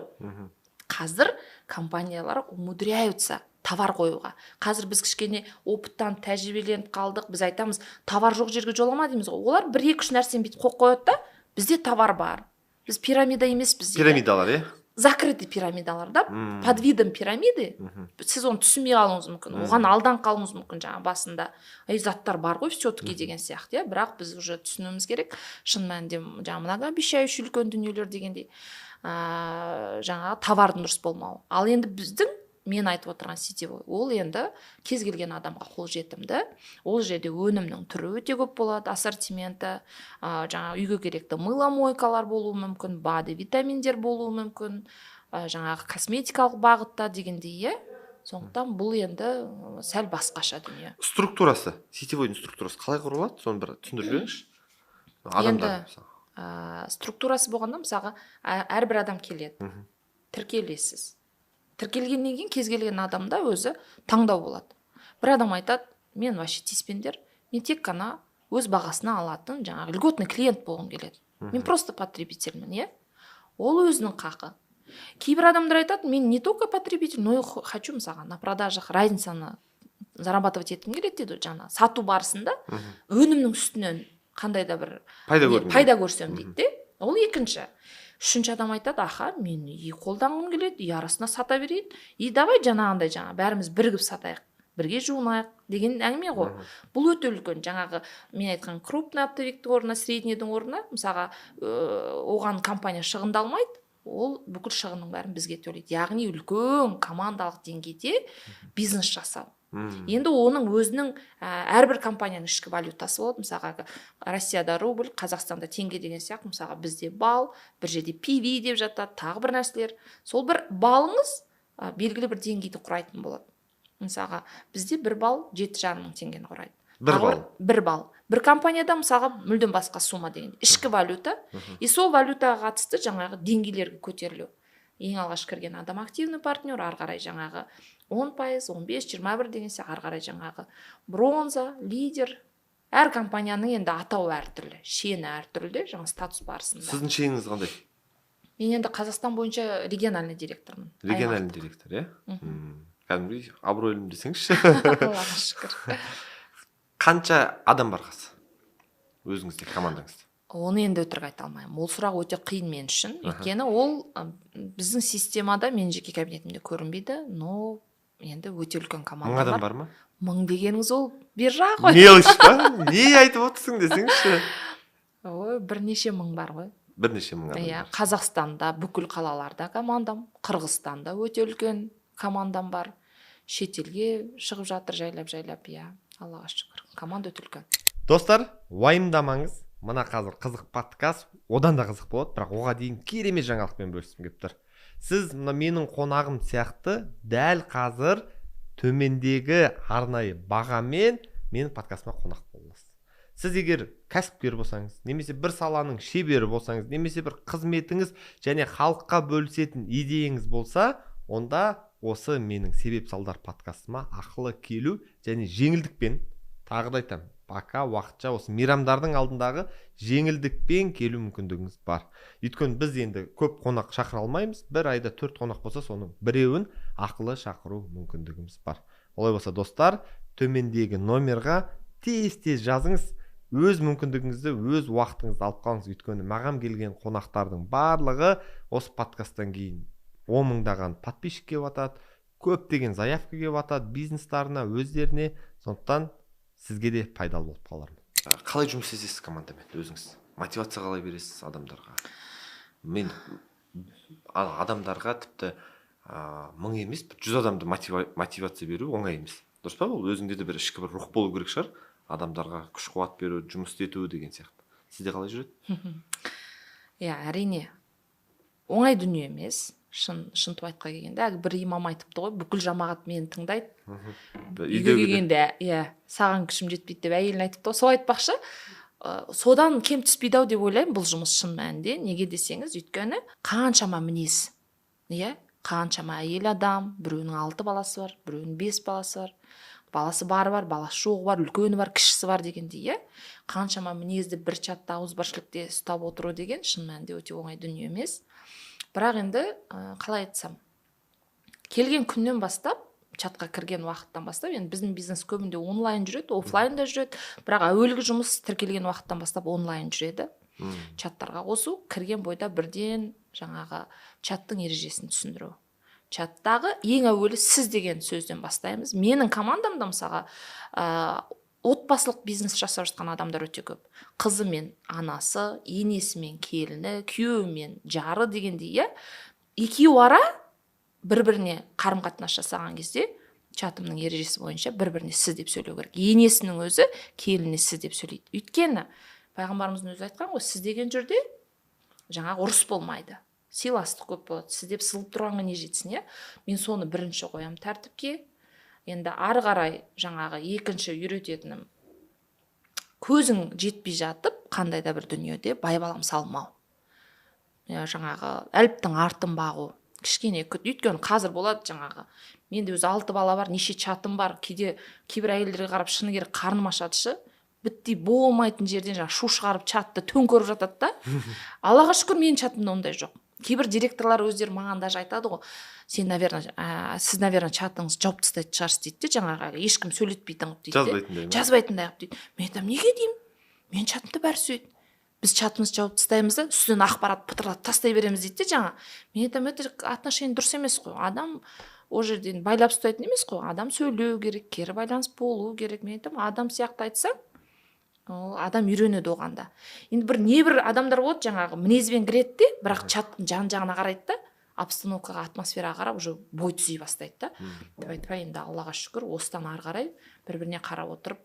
Қазір компаниялар умудряются товар қоюға. Қазір біз кішкене опыттан тәжірибеленіп қалдық. Біз айтамыз, товар жоқ жерге жолама дейміз ғой. Олар 1-2-3 нәрсені бүйтіп қойып қояды да, бізде товар бар. Біз пирамида емеспіз. Пирамидалар, закрытый пирамидалар да, под видом пирамиды. Сіз оны түсінбей қалуыңыз мүмкін, оған алданып қалуыңыз мүмкін жаңа басында. Заттар бар ғой все-таки деген сияқты, бірақ біз уже түсінуіміз керек. Шын мәнінде жаңа многообещающий үлкен дүниелер дегендей жаңағы товардың дұрыс болмауы. Ал енді біздің мен айтып отырған сетевой, ол енді кез келген адамға қол жетімді. Ол жерде өнімнің түрі өте көп болады, ассортименті, жаңа үйге керекті мыло-мойкалар болуы мүмкін, БАДы, витаминдер болуы мүмкін, жаңағы косметикалық бағытта дегендей, сондықтан бұл енді сәл басқаша дүние. Структурасы, сетевойдың структурасы қалай құрылады? Соны бір түсіндіріп жіберіңізші. Адамдар структурасы болғанда, мысалға, әрбір адам келеді, тіркелесіз. Тіркелгеннен кейін кез келген адамда өзі таңдау болады. Бір адам айтады, мен вообще тиіспеңдер, мен тек қана өз бағасына алатын жаңағы льготный клиент болғым келеді. Мен просто потребительмін, Ол өзінің қақы. Кейбір адамдар айтады, мен не только потребитель, но и хочу мысалға на продажах разницаны зарабатывать еткім келеді дейді, жаңа сату барысында өнімнің үстінен қандай да бір пайда көрсем дейді. Ол екінші. Үшінші адам айтады, мен қолданғым келеді, арасына сата берейін. Давай жаңағындай бәріміз бірігіп сатайық, бірге жуынайық деген әңгіме ғой. Бұл өте үлкен. Жаңағы мен айтқан крупный оптовиктің орнына, среднийдің орнына, мысалға, оған компания шығындалмайды. ол бүкіл шығынның бәрін бізге төлейді. Яғни үлкен командалық деңгейде бизнес жасау. Енді оның өзінің әрбір компанияның ішкі валютасы болады. Мысалға Россияда рубль, Қазақстанда теңге деген сияқты. Мысалға бізде бал, бір жерде PV деп жатады, тағы бір нәрселер. Сол бір балыңыз белгілі бір деңгейді құрайтын болады. Мысалға бізде бір бал 7,5 мың теңгені құрайды. Бір бал. Бір компанияда мысалға мүлдем басқа сумма деген. Ішкі валюта. И сол валютаға қатысты жаңағы деңгейлерге көтерілу. Ең алғаш кірген адам активный партнер, ары қарай жаңағы 10%, 15, 21 деген сияқты, ары қарай жаңағы бронза, лидер. Әр компанияның енді атауы әртүрлі, шені әртүрлі, жаңа статус барысында. Сіздің шеніңіз қандай? Мен енді Қазақстан бойынша региональный директормын. Региональный директор, иә? Кәдімгідей абыройлым десеңізші. Аллаға шүкір. Қанша адам бар қазір өзіңізде командаңызда? Оны енді өтірік айта алмаймын. Ол сұрақ өте қиын мен үшін. Өйткені ол біздің системада мен жеке кабинетімде көрінбейді, но енді өте үлкен команда бар. 1000 адам бар ма? 1000 дегеніңіз ол бер жақ қой. Мелочь па? Не айтып отырсың десеңізші. Ой, бірнеше мың бар ғой. Бірнеше мың адам. Иә, Қазақстанда бүкіл қалаларда командам, Қырғызстанда өте үлкен командам бар. Шетелге шығып жатыр жайлап, иә. Аллаға шүкір. Команда өте үлкен. Достар, уайымдамаңыз. Мына қазір қызық подкаст, одан да қызық болады, бірақ оға дейін керемет жаңалықпен бөліскім келіп тұр. Сіз мына менің қонағым сияқты дәл қазір төмендегі арнайы бағамен менің подкастыма қонақ боласыз. Сіз егер кәсіпкер болсаңыз, немесе бір саланың шебері болсаңыз, немесе бір қызметіңіз және халыққа бөлісетін идеяңыз болса, онда осы менің себеп салдар подкастыма ақылы келу және жеңілдікпен, тағы да айтамын, бака уақытша осы мейрамдардың алдындағы жеңілдікпен келу мүмкіндігіңіз бар. Өйткені біз енді көп қонақ шақыра алмаймыз. Бір айда 4 қонақ болса, соның біреуін ақылы шақыру мүмкіндігіміз бар. Олай болса, достар, төмендегі номерға тез-тез жазыңыз. Өз мүмкіндігіңізді, өз уақытыңызды алып қалыңыз. Өйткені маған келген қонақтардың барлығы осы подкасттан кейін 10 мыңдаған подписчик келіп атады, көптеген заявка келіп атады бизнестарына, өздеріне. Сондықтан сізге де пайдалы болып қалармын. Қалай жұмыс істейсіз командамен өзіңіз? Мотивация қалай бересіз адамдарға? Мен адамдарға тіпті 1000 емес, 100 адамды мотивация беру оңай емес. Дұрыс па? Ол өзіңде де бір ішкі бір рух болу керек шығар. Адамдарға күш қуат беру, жұмыс істету деген сияқты. Сізде қалай жүреді? Иә, әрине. Оңай дүние емес. Шынтып айтқа келгенде, бір имам айтыпты ғой, бүкіл жамағат мені тыңдайды. Үйге келгенде, иә, саған күшім жетпейді деп әйелін айтыпты ғой, сол айтпақшы. Содан кем түспейді ау деп ойлаймын, бұл жұмыс шын мәнінде. Неге десеңіз, өйткені қаншама мінез. Иә, қаншама әйел адам, біреуінің 6 баласы бар, біреуінің 5 баласы бар. Баласы бар, баласы жоғы бар, үлкені бар, кішісі бар дегендей, иә. Қаншама мінезді бір чатта ауызбіршілікте ұстап отыру деген шын мәнінде өте оңай дүние емес. Бірақ енді қалай айтсам, келген күннен бастап, чатқа кірген уақыттан бастап, енді біздің бизнес көбінде онлайн жүреді, офлайнда жүреді, бірақ әуелгі жұмыс тіркелген уақыттан бастап онлайн жүреді. Чаттарға қосу, кірген бойда бірден жаңағы чаттың ережесін түсіндіру. Чаттағы ең әуелі сіз деген сөзден бастаймыз. Менің командамда мысалға отбасылық бизнес жасап жатқан адамдар өте көп. Қызы мен анасы, енесі мен келіні, күйеуі мен жары дегендей, иә. Екеуі ара бір-біріне қарым-қатынас жасаған кезде чатымның ережесі бойынша бір-біріне сіз деп сөйлеу керек. Енесінің өзі келініне сіз деп сөйлейді. Өйткені пайғамбарымыздың өзі айтқан ғой, сіз деген жерде жаңағы ұрыс болмайды. Сыйластық көп болады. Сіз деп сылып тұрғанға не жетсін, иә. Мен соны бірінші қоямын тәртіпке. Енді ары қарай жаңағы екінші үйрететінім, көзің жетпей жатып, қандай да бір дүниеде байбалам салмау. Жаңағы әліптің артын бағу, кішкене күт. Өйткені қазір болады жаңағы, менде өзі 6 бала бар, неше чатым бар. Кейбір әйелдерге қарап шыны керек қарным ашатышы, бітті болмайтын жерден жаңағы шу шығарып чатты төңкеріп жатады да. Аллаға шүкір, менің чатымда ондай жоқ. Кейбір директорлар өздері маған даже айтады ғой, сіз, наверное, чатыңыз жауып тастайтын шығарсыз дейді, жаңағы ешкім сөйлетпейтін дейді. Жазбайтындай қылып дейді. Мен айтамын, неге деймін? Мен чатымда бәрі сөйт. Біз чатымызды жауып тастаймыз да, үстінен ақпарат пытырлап тастай береміз дейді жаңа. Мен айтамын, это отношение дұрыс емес қой. Адам о жерден байлап ұстайтын емес қой. Адам сөйлеу керек, кері байланыс болу керек. Мен айтамын, адам сияқты айтсаң, ол адам үйренеді оғанда. Енді небір адамдар болады жаңағы мінезбен кіреді де, бірақ чаттың жан жағына қарайды да, обстановкаға, атмосфераға қарап уже бой түзей бастайды да. Тәй енді Аллаға шүкір, осыдан ары қарай бір-біріне қарап отырып.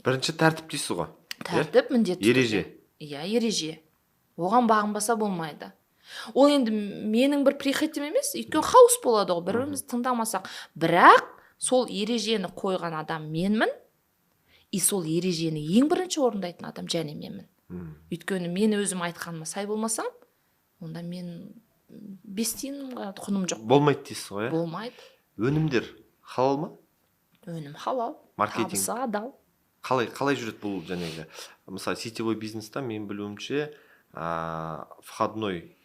Бірінші тәртіп дейсіз ғой. Тәртіп міндетті. Ереже. Иә, ереже. Оған бағынбаса болмайды. Ол енді менің бір прихотим емес, өйткені хаос болады ғой, бір-бірімізді тыңдамасақ. Бірақ сол ережені қойған адам менмін, и сол ережені ең бірінші орындайтын адам және менмін. Өйткені мен өзім айтқаныма сай болмасам, онда мен 5 тиынға құным жоқ. Болмайды дейсіз ғой, Болмайды. Өнімдер халал ма? Өнім халал, Маркетинг. табысы адал. Қалай жүреді бұл жәнегі? Мысалы, сетевой бизнеста мен білуімше, входной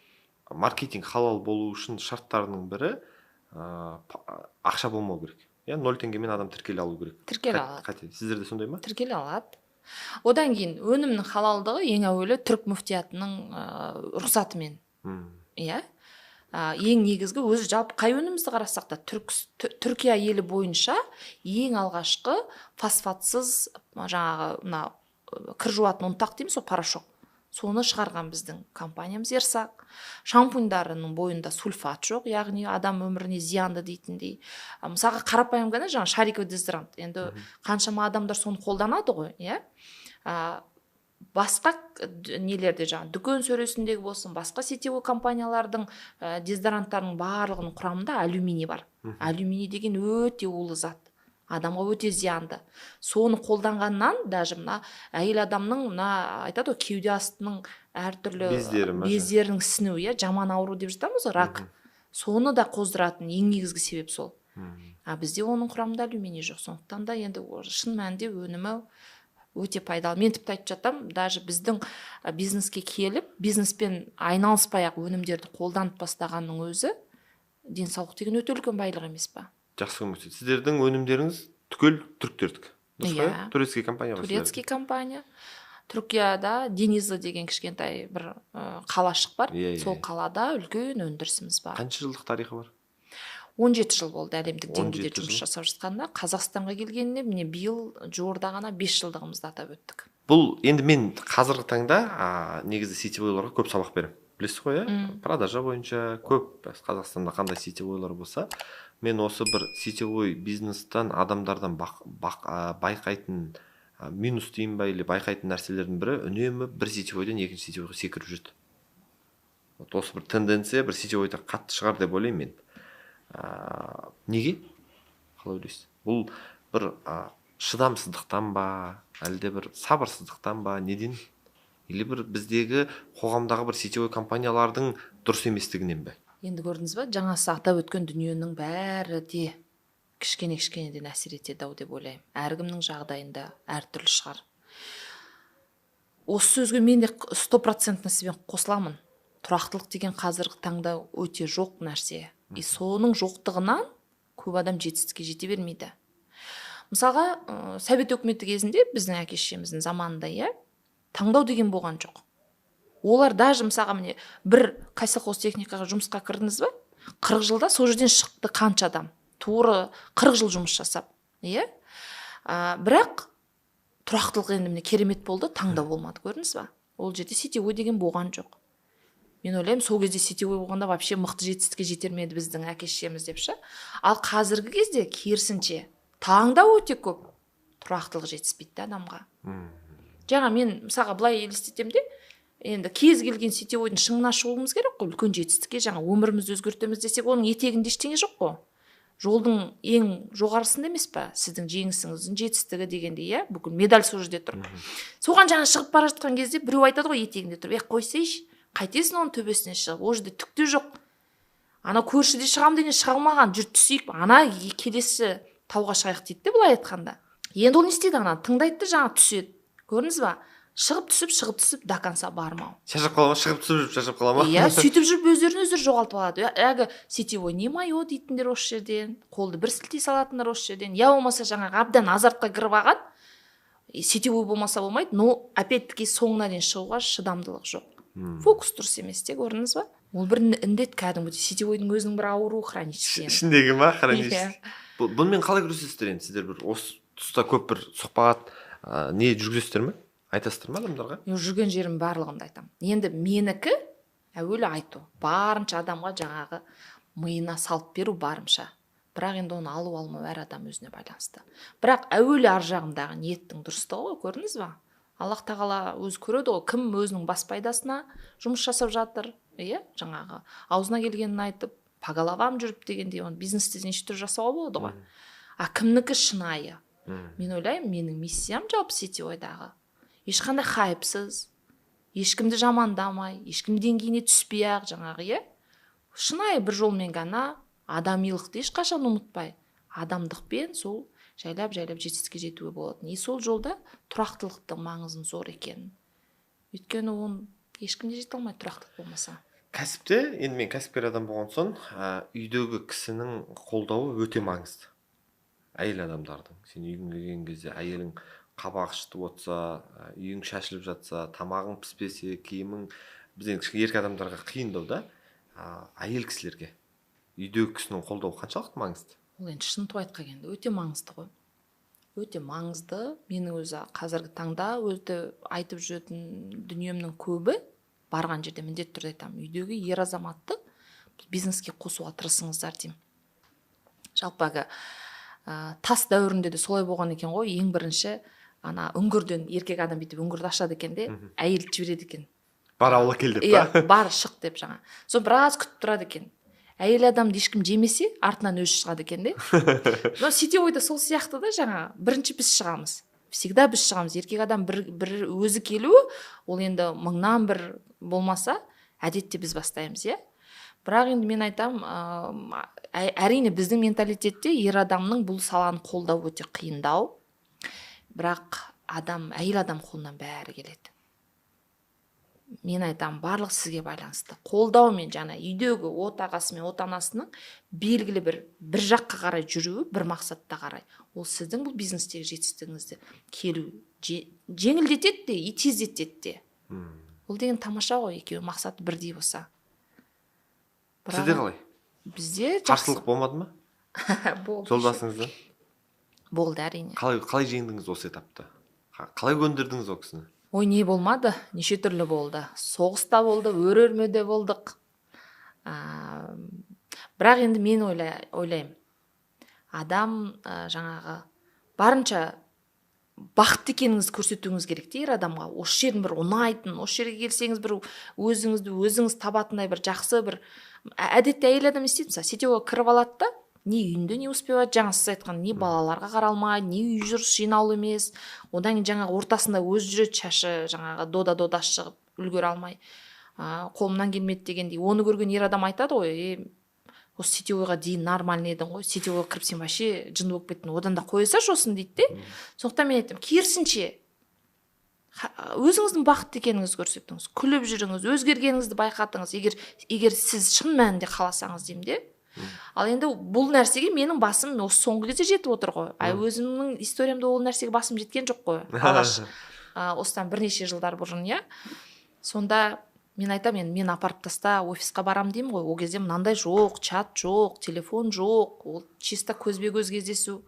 маркетинг халал болу үшін шарттарының бірі ақша болмау керек. 0 теңгемен адам тіркеле алу керек. Тіркеле алады. Сіздерде сондай ма? Тіркеле алады. Одан кейін өнімнің халалдығы ең әуелі түрік мүфтиятының рұқсатымен. Иә. Ең негізгі өзі жалпы қай өнімізді қарасақ та Түркия елі бойынша ең алғашқы фосфатсыз жаңағы кір жуатын ұнтақ дейміз, сол порошок. Соны шығарған біздің компаниямыз Ерсақ. Шампуньдарының бойында сульфат жоқ, яғни адам өміріне зиянды дейтіндей. Мысалға қарапайым ғана жаңа шариковый дезодорант. Енді қаншама адамдар соны қолданады ғой, иә? Басқа нелерде жаңа дүкен сөресіндегі болсын, басқа сетевой компаниялардың дезодоранттарының барлығының құрамында алюминий бар. Алюминий деген өте улы зат. Адамға өте зиянды. Соны қолданғаннан, даже мына әйел адамның айтады ғой, кеуде астының әртүрлі бездерінің ісінуі, жаман ауру деп жатамыз ғой, рак. Соны да қоздыратын ең негізгі себеп сол. Бізде оның құрамында алюминий жоқ. Сондықтан да енді шын мәнінде өнімі өте пайдалы. Мен тіпті айтып жатам, даже біздің бизнеске келіп, бизнеспен айналыспай-ақ өнімдерді қолданып бастағанның өзі денсаулық деген өте үлкен байлық емес па? Жақсы көмектеседі. Сіздердің өнімдеріңіз түгел түріктердікі. Турецкий компания. Турецкий компания. Түркияда Денизли деген кішкентай бір қалашық бар. Сол қалада үлкен өндірісіміз бар. Қанша жылдық тарихы бар? 17 жыл болды әлемдік деңгейде жұмыс жасап жатқанда. Қазақстанға келгеніне міне биыл жуырда ғана 5 жылдығымызды атап өттік. Бұл енді мен қазіргі таңда негізі сетевойларға көп сабақ беремін. Білесіз ғой, продажа бойынша көп Қазақстанда қандай сетевойлар болса, мен осы бір сетевой бизнестан адамдардан байқайтын минус дейін ба, или байқайтын нәрселердің бірі үнемі бір сетевойдан екінші сетевойға секіріп жүрді. Осы бір тенденция бір сетевойда қатты шығар деп ойлаймын мен. Неге? Қалай ойлайсыз? Бұл бір шыдамсыздықтан ба, әлде бір сабырсыздықтан ба, неден? Или бір біздегі қоғамдағы бір сетевой компаниялардың дұрыс еместігінен бе? Енді көрдіңіз ба, жаңасы атап өткен дүниенің бәрі де кішкене-кішкенеден әсер етеді ау деп ойлаймын. Әркімнің жағдайында әртүрлі шығар. Осы сөзге мен де 100% себен қосыламын. Тұрақтылық деген қазіргі таңда өте жоқ нәрсе. И соның жоқтығынан көп адам жетістікке жете бермейді. Мысалға, Совет өкіметі кезінде біздің әке-шешеміздің заманында, таңдау деген болған жоқ. Олар даже мысалға міне бір кәсіпқой техникаға жұмысқа кірдіңіз бе? 40 жылда сол жерден шықты қанша адам? Тура 40 жыл жұмыс жасап, иә? Бірақ тұрақтылық енді міне керемет болды, таңдау болмады, көрдіңіз бе? Ол жерде сетевой деген болған жоқ. Мен ойлаймын, сол кезде сетевой болғанда вообще мықты жетістікке жетер ме еді біздің әке-шешеміз деп ше. Ал қазіргі кезде керісінше таңдау өте көп, тұрақтылық жетіспейді адамға. Жаңа мен мысалға былай елестетем де, енді кез келген сетевойдың шыңына шығуымыз керек қой, үлкен жетістікке, жаңа өмірімізді өзгертеміз десек, оның етегінде ештеңе жоқ қой. Жолдың ең жоғарысында емес па сіздің жеңісіңіздің жетістігі дегенде, иә, бүкіл медаль сол жерде тұр. Соған жаңа шығып бара жатқан кезде біреу айтады ғой етегінде тұрып, қойсайшы, қайтесің оның төбесінен шығып, ол жерде түк те жоқ. Ана көршіде шығам деген шыға алмаған, жүр түсейік, ана келесі тауға шығайық дейді де, былай айтқанда. Енді ол не істейді, ана тыңдайды да жаңа түседі. Көрдіңіз ба? Шығып түсіп до конца бармау. Шашып қала ма? Шығып түсіп шашып қала ма? Иә, сөйтіп жүріп өздерін өздері жоғалтып алады. Әлгі сетевой не майо дейтіндер осы жерден, қолды бір сілтей салатындар осы жерден. Я болмаса жаңағы әбден азартқа кіріп алған, сетевой болмаса болмайды, но опять-таки соңына дейін шығуға шыдамдылық жоқ. Фокус дұрыс емес те, көрдіңіз ба? Ол бір індет кәдімгі сетевойдың өзінің бір ауруы хронический. Ішіндегі ма хронический? Бұнымен қалай күресесіздер енді? Сіздер бір осы тұста көп бір сұхбат не жүргізесіздер ме? айтасыздар ма адамдарға? мен жүрген жерім барлығында айтамын. Енді менікі әуелі айту, барынша адамға жаңағы миына салып беру барынша. Бірақ енді оны алу алмау әр адам өзіне байланысты. Бірақ әуелі ар жағындағы ниеттің дұрыстығы ғой, көрдіңіз ба? Аллах тағала өзі көреді ғой, кім өзінің бас пайдасына жұмыс жасап жатыр, иә, жаңағы аузына келгенін айтып, по головам жүріп дегендей, оны бизнесте неше түрлі жасауға болады ғой. А кімнікі шынайы? Мен ойлаймын, менің миссиям жалпы сетевойдағы ешқандай хайпсыз, ешкімді жамандамай, ешкімнің деңгейіне түспей ақ, жаңағы, иә, шынайы бір жолмен ғана адамилықты ешқашан ұмытпай, адамдықпен сол жайлап жетістікке жетуге болатын. И сол жолда тұрақтылықтың маңызын зор екенін. Өйткені оны ешкім де жете алмайды тұрақтылық болмаса. Кәсіпте, енді мен кәсіпкер адам болған соң, үйдегі кісінің қолдауы өте маңызды. Әйел адамдардың. Сен үйге келген кезде әйелің қабақ шытып отырса, үйің шашылып жатса, тамағың піспесе, киімің, біз енді еркек адамдарға қиындау да, әйел кісілерге үйдегі кісінің қолдауы қаншалықты маңызды? Ол енді шынтуай айтқа келгенде өте маңызды ғой. Өте маңызды. Менің өзі қазіргі таңда өзі айтып жүретін дүниемнің көбі, барған жерде міндетті түрде айтамын, үйдегі ер азаматты бизнеске қосуға тырысыңыздар деймін. Жалпы тас дәуірінде де солай болған екен ғой. Ең бірінші ана үңгірден еркек адам бүйтіп үңгірді ашады екен де, әйел жібереді екен. Бар ауылға кел деп па? Иә, бар шық деп жаңа. Сол біраз күтіп тұрады екен. Әйел адамды ешкім жемесе, артынан өзі шығады екен де. Но сетевойда сол сияқты да, жаңа бірінші біз шығамыз. Всегда біз шығамыз. Еркек адам бір өзі келуі, ол енді мыңнан бір болмаса, әдетте біз бастаймыз, иә. Бірақ енді мен айтам, әрине біздің менталитетте ер адамның бұл саланы қолдау өте қиындау. Бірақ әйел адам қолынан бәрі келеді. Мен айтам, барлық сізге байланысты. Қолдау мен жаңа үйдегі отағасы мен отанасының белгілі бір жаққа қарай жүруі, бір мақсатта қарай. Ол сіздің бұл бизнестегі жетістігіңізді келу жеңілдетеді де, и тездетеді де. Ол деген тамаша ғой, екеуі мақсаты бірдей болса. Сізде қалай? Бізде қарсылық болмады ма? Болды. Жолдасыңызда? Болды, әрине. Қалай жеңдіңіз осы этапта? Қалай көндірдіңіз ол кісіні? Ой, не болмады, неше түрлі болды. Соғыста болды, өр-өрмеде болдық. Бірақ енді мен ойлаймын. Адам жаңағы барынша бақытты екеніңізді көрсетуіңіз керек те ер адамға. Осы жердің бір ұнайтын, осы жерге келсеңіз бір өзіңіз табатындай бір жақсы бір әдетте әйел адам істейді. Мысалы, сетевойға кіріп алады да, не үйінде не успевать, жаңа сіз айтқан, не балаларға қаралмайды, не үй жүріс жинаулы емес. Одан кейін жаңағы ортасында өзі жүреді, шашы жаңағы дода шығып үлгере алмай, қолымнан келмеді дегендей. Оны көрген ер адам айтады ғой, осы сетевойға дейін нормальный едің ғой, сетевойға кіріп сен вообще жынды болып кеттің, одан да қоя салшы осын дейді де. Сондықтан мен айтамын, керісінше өзіңіздің бақытты екеніңізді көрсетіңіз, күліп жүріңіз, өзгергеніңізді байқатыңыз, егер сіз шын мәнінде қаласаңыз деймін де. Ал енді бұл нәрсеге менің басым осы соңғы кезде жетіп отыр ғой. Өзімнің историямда ол нәрсеге басым жеткен жоқ қой. Алғаш осыдан бірнеше жылдар бұрын, иә. Сонда мен айтамын, мен апарып таста офисқа барам деймін ғой. Ол кезде мынандай жоқ, чат жоқ, телефон жоқ, ол чисто көзбе көз кездесу.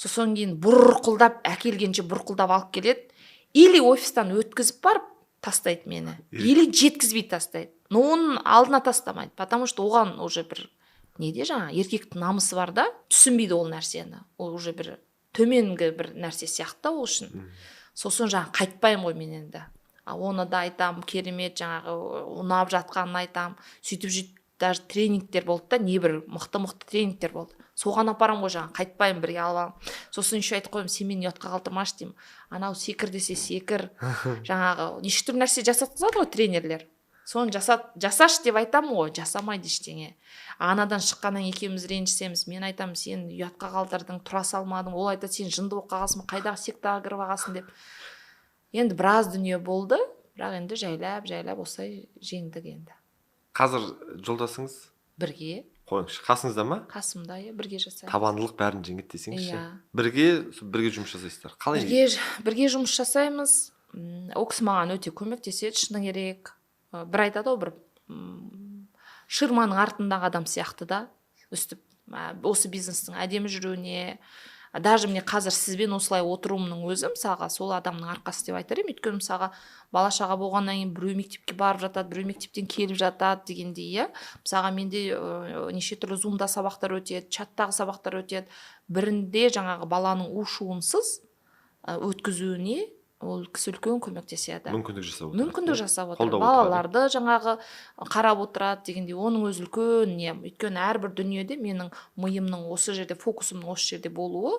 Сосын кейін бұрқылдап әкелгенше бұрқылдап алып келеді. Или офистан өткізіп барып тастайды мені, или жеткізбей тастайды. Но оның алдына тастамайды, потому что оған уже бір неде жаңа еркектің намысы бар да, түсінбейді ол нәрсені. Ол уже бір төменгі бір нәрсе сияқты ол үшін. Сосын жаңа қайтпаймын ғой мен енді. Оны да айтам, керемет жаңағы ұнап жатқанын айтам. Сөйтіп даже тренингтер болды да, не бір мықты тренингтер болды. Соған апарам ғой жаңа, қайтпаймын, бірге алып алам. Сосын еще айтып қоямын, сен мені ұятқа қалдырмашы деймін. Анау секір десе секір. Жаңағы неше түрлі нәрсе жасатқызады ғой тренерлер. Соны жасашы деп айтамын ғой, жасамайды ештеңе. Анадан шыққаннан екеуміз ренжісеміз. Мен айтамын, сен ұятқа қалдырдың, тұра салмадың. Ол айтады, сен жынды болып қалғансың, қайдағы сектаға кіріп алғансың деп. Енді біраз дүние болды, бірақ енді жайлап осылай жеңдік енді. Қазір жолдасыңыз? Бірге. Қойыңызшы, қасыңызда ма? Қасымда, бірге жасаймыз. Табандылық бәрін жеңеді десеңізші. Иә. Бірге жұмыс жасайсыздар. Қалай? Бірге жұмыс жасаймыз. Ол кісі маған өте көмектеседі, шыны керек. Бір айтады ғой, бір шырманың артындағы адам сияқты да, өстіп осы бизнестің әдемі жүруіне, даже міне қазір сізбен осылай отыруымның өзі мысалға сол адамның арқасы деп айтар едім. Өйткені мысалға бала шаға болғаннан кейін біреу мектепке барып жатады, біреу мектептен келіп жатады дегендей, иә. Мысалға менде неше түрлі зумда сабақтар өтеді, чаттағы сабақтар өтеді. Бірінде жаңағы баланың у-шуынсыз өткізуіне ол кісі үлкен көмектеседі. Мүмкіндік жасап отыр. Балаларды жаңағы қарап отырады дегендей, оның өзі үлкен не. Өйткені әрбір дүниеде менің миымның осы жерде, фокусымның осы жерде болуы,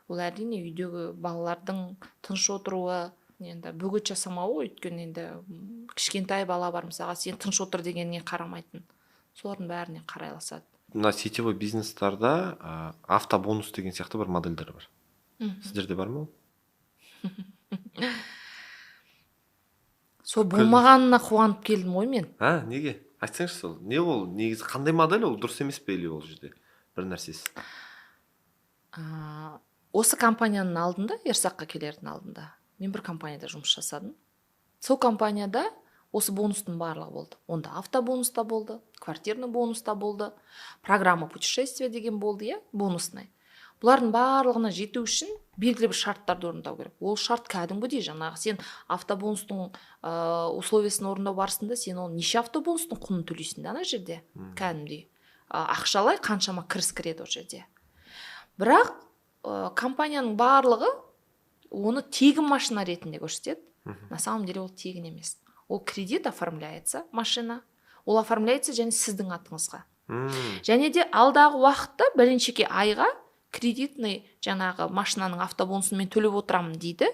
ол әрине үйдегі балалардың тыныш отыруы, енді бөгет жасамауы. Өйткені енді кішкентай бала бар, мысалға сен тыныш отыр дегеніне қарамайтын. Солардың бәріне қарайласады. Мына сетевой бизнестарда автобонус деген сияқты бір модельдер бар. Сіздерде бар ма? Сол болмағанына қуанып келдім ғой мен. Неге? Айтсаңшы сол. Не ол? Негізі қандай модель ол? Дұрыс емес пе или ол жерде бір нәрсесі? Осы компанияның алдында, Ерсаққа келердің алдында, мен бір компанияда жұмыс жасадым. Сол компанияда осы бонустың барлығы болды. Онда автобонус та болды, квартирный бонус та болды, программа путешествия деген болды, иә, бонусный. Бұлардың барлығына жету үшін белгілі бір шарттарды орындау керек. Ол шарт кәдімгідей жаңағы сен автобонустың условиясын орындау барысында сен ол неше автобонустың құнын төлейсің ана жерде. Кәдімгідей ақшалай қаншама кіріс кіреді ол жерде. Бірақ компанияның барлығы оны тегін машина ретінде көрсетеді. На самом деле ол тегін емес. Ол кредит оформляется, машина. Ол оформляется және сіздің атыңызға. Және де алдағы уақытта біріншіке айға кредитный жаңағы машинаның автобонысын мен төлеп отырамын дейді.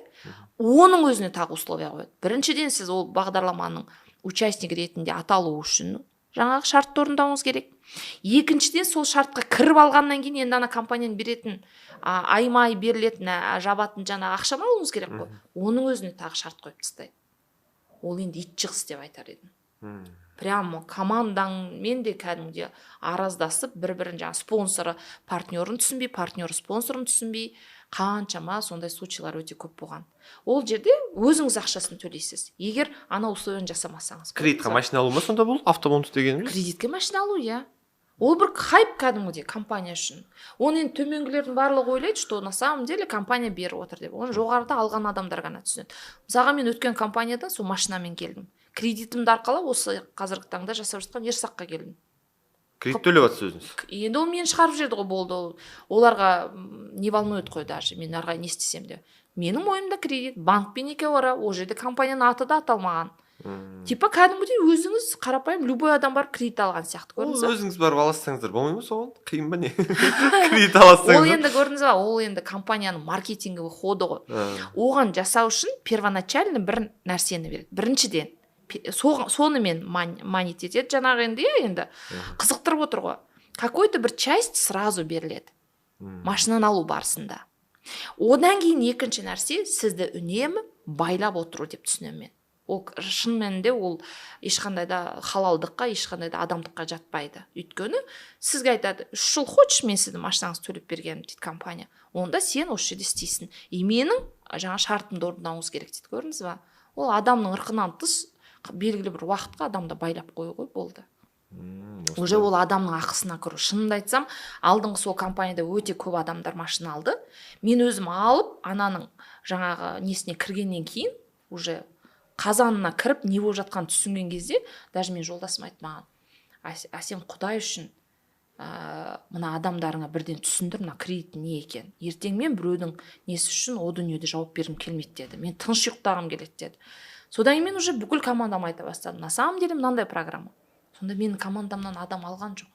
Оның өзіне тағы условия қояды. Біріншіден сіз ол бағдарламаның участник ретінде аталу үшін жаңағы шартты орындауыңыз керек. Екіншіден сол шартқа кіріп алғаннан кейін енді ана компанияның беретін аймай берілетін жабатын жаңағы ақшаны алуыңыз керек қой. Оның өзіне тағы шарт қойып тастайды. Ол енді ит жығыс деп айтар едім. Прямо командаңмен де кәдімгідей араздасып, бір-бірін жаңа спонсоры партнерын түсінбей, партнеры спонсорын түсінбей, қаншама сондай случайлар өте көп болған. Ол жерде өзіңіз ақшасын төлейсіз. Егер ана условияны жасамасаңыз. Кредитке машина алу ма сонда бұл автобонус дегеніміз? Кредитке машина алу, иә. Ол бір хайп кәдімгідей компания үшін. Оны енді төменгілердің барлығы ойлайды, что на самом деле компания беріп отыр деп. Оны жоғарыда алған адамдар ғана түсінеді. Мысалға мен өткен компаниядан сол машинамен келдім. Кредитімді арқалап осы қазіргі таңда жасап жатқан Ерсаққа келдім. Кредит төлеп жатсыз өзіңіз? Енді ол мені шығарып жіберді ғой, болды. Оларға не волнует қой даже, мен ары қарай не істесем де. Менің мойнымда кредит, банкпен екеуара, ол жерде компанияның аты да аталмаған. Типа кәдімгідей өзіңіз қарапайым любой адам барып кредит алған сияқты, көрдіңіз ба? Өзіңіз барып аласаңыздар болмай ма соған? Қиын ба не? Кредит аласаңыз. Ол енді көрдіңіз ба, ол енді компанияның маркетинговый ходы ғой. Оған жасау үшін первоначально бір нәрсені береді. Біріншіден сонымен манит етеді жаңағы енді қызықтырып отыр ғой. Какой-то бір часть сразу беріледі машинаны алу барысында. Одан кейін екінші нәрсе сізді үнемі байлап отыру деп түсінемін мен. Ол шын мәнінде ол ешқандай да халалдыққа, ешқандай да адамдыққа жатпайды. Өйткені сізге айтады, 3 жыл хочешь мен сіздің машинаңызды төлеп бергенмін дейді компания. Онда сен осы жерде істейсің. Менің жаңа шартымды орындауыңыз керек дейді, көрдіңіз ба? Ол адамның ырқынан тыс белгілі бір уақытқа адамды байлап қою ғой, болды. Уже ол адамның ақысына кіру. Шынымды айтсам, алдыңғы сол компанияда өте көп адамдар машина алды. Мен өзім алып, ананың жаңағы несіне кіргеннен кейін, уже қазанына кіріп, не болып жатқанын түсінген кезде, даже мен жолдасым айтты маған, сен Құдай үшін мына адамдарыңа бірден түсіндір, мына кредит не екен. Ертең мен біреудің несі үшін о дүниеде жауап бергім келмейді деді. Мен тыныш ұйықтағым келеді деді. Содан кейін мен уже бүкіл командама айта бастадым. На самом деле мынандай программа. Сонда менің командамнан адам алған жоқ.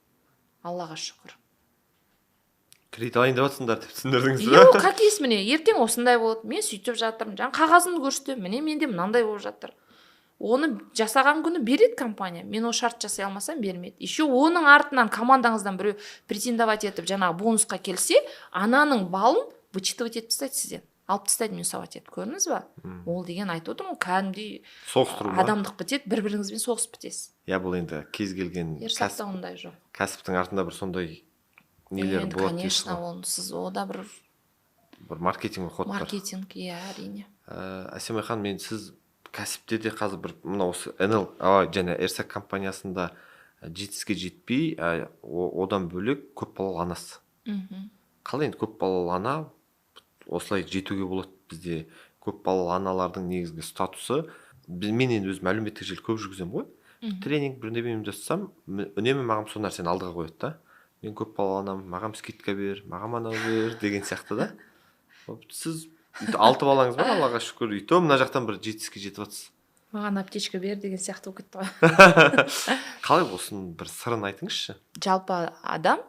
Аллаға шүкір. Кредит алайын деп жатсыңдар деп түсіндірдіңіз бе? Жоқ, қакес міне, ертең осындай болады. Мен сөйтіп жатырмын. Жаңа қағазымды көрсетемін. Міне менде мынандай болып жатыр. Оны жасаған күні береді компания. Мен ол шарт жасай алмасам бермейді. Еще оның артынан командаңыздан біреу претендовать етіп жаңағы бонусқа келсе, ананың балын вычитывать етіп тастайды сізден. Алып тастайды, минусовать етіп, көрдіңіз ба? Ол деген айтып отырмын, кәдімгідей адамдық бітеді, бір-біріңізбен соғысып бітесіз. Я бұл енді кез келген Ерсақта ондай жоқ. Кәсіптің артында бір сондай нелер болады. Конечно, сіз ода бір маркетинг ход бар. Маркетинг, иә, әрине. Әсемай ханым, мен сіз кәсіпте де қазір бір мына осы НЛ және Ерсақ компаниясында жетістікке жетпей, одан бөлек көп балалы анасыз. Қалай енді көп балалы ана осылай жетуге болады. Бізде көп балалы аналардың негізгі статусы, мен енді өзім әлеуметтік желі көп жүргіземін ғой. Тренинг бірдеме жасасам, үнемі маған сол нәрсені алдыға қояды да. Мен көп балалы анамын, маған скидка бер, маған анау бер деген сияқты да. Сіз 6 балаңыз бар, Аллаға шүкір, то мына жақтан бір жетістікке жетіп жатсыз. Маған аптечка бер деген сияқты болып кетті ғой. Қалай осының бір сырын айтыңызшы. Жалпы адам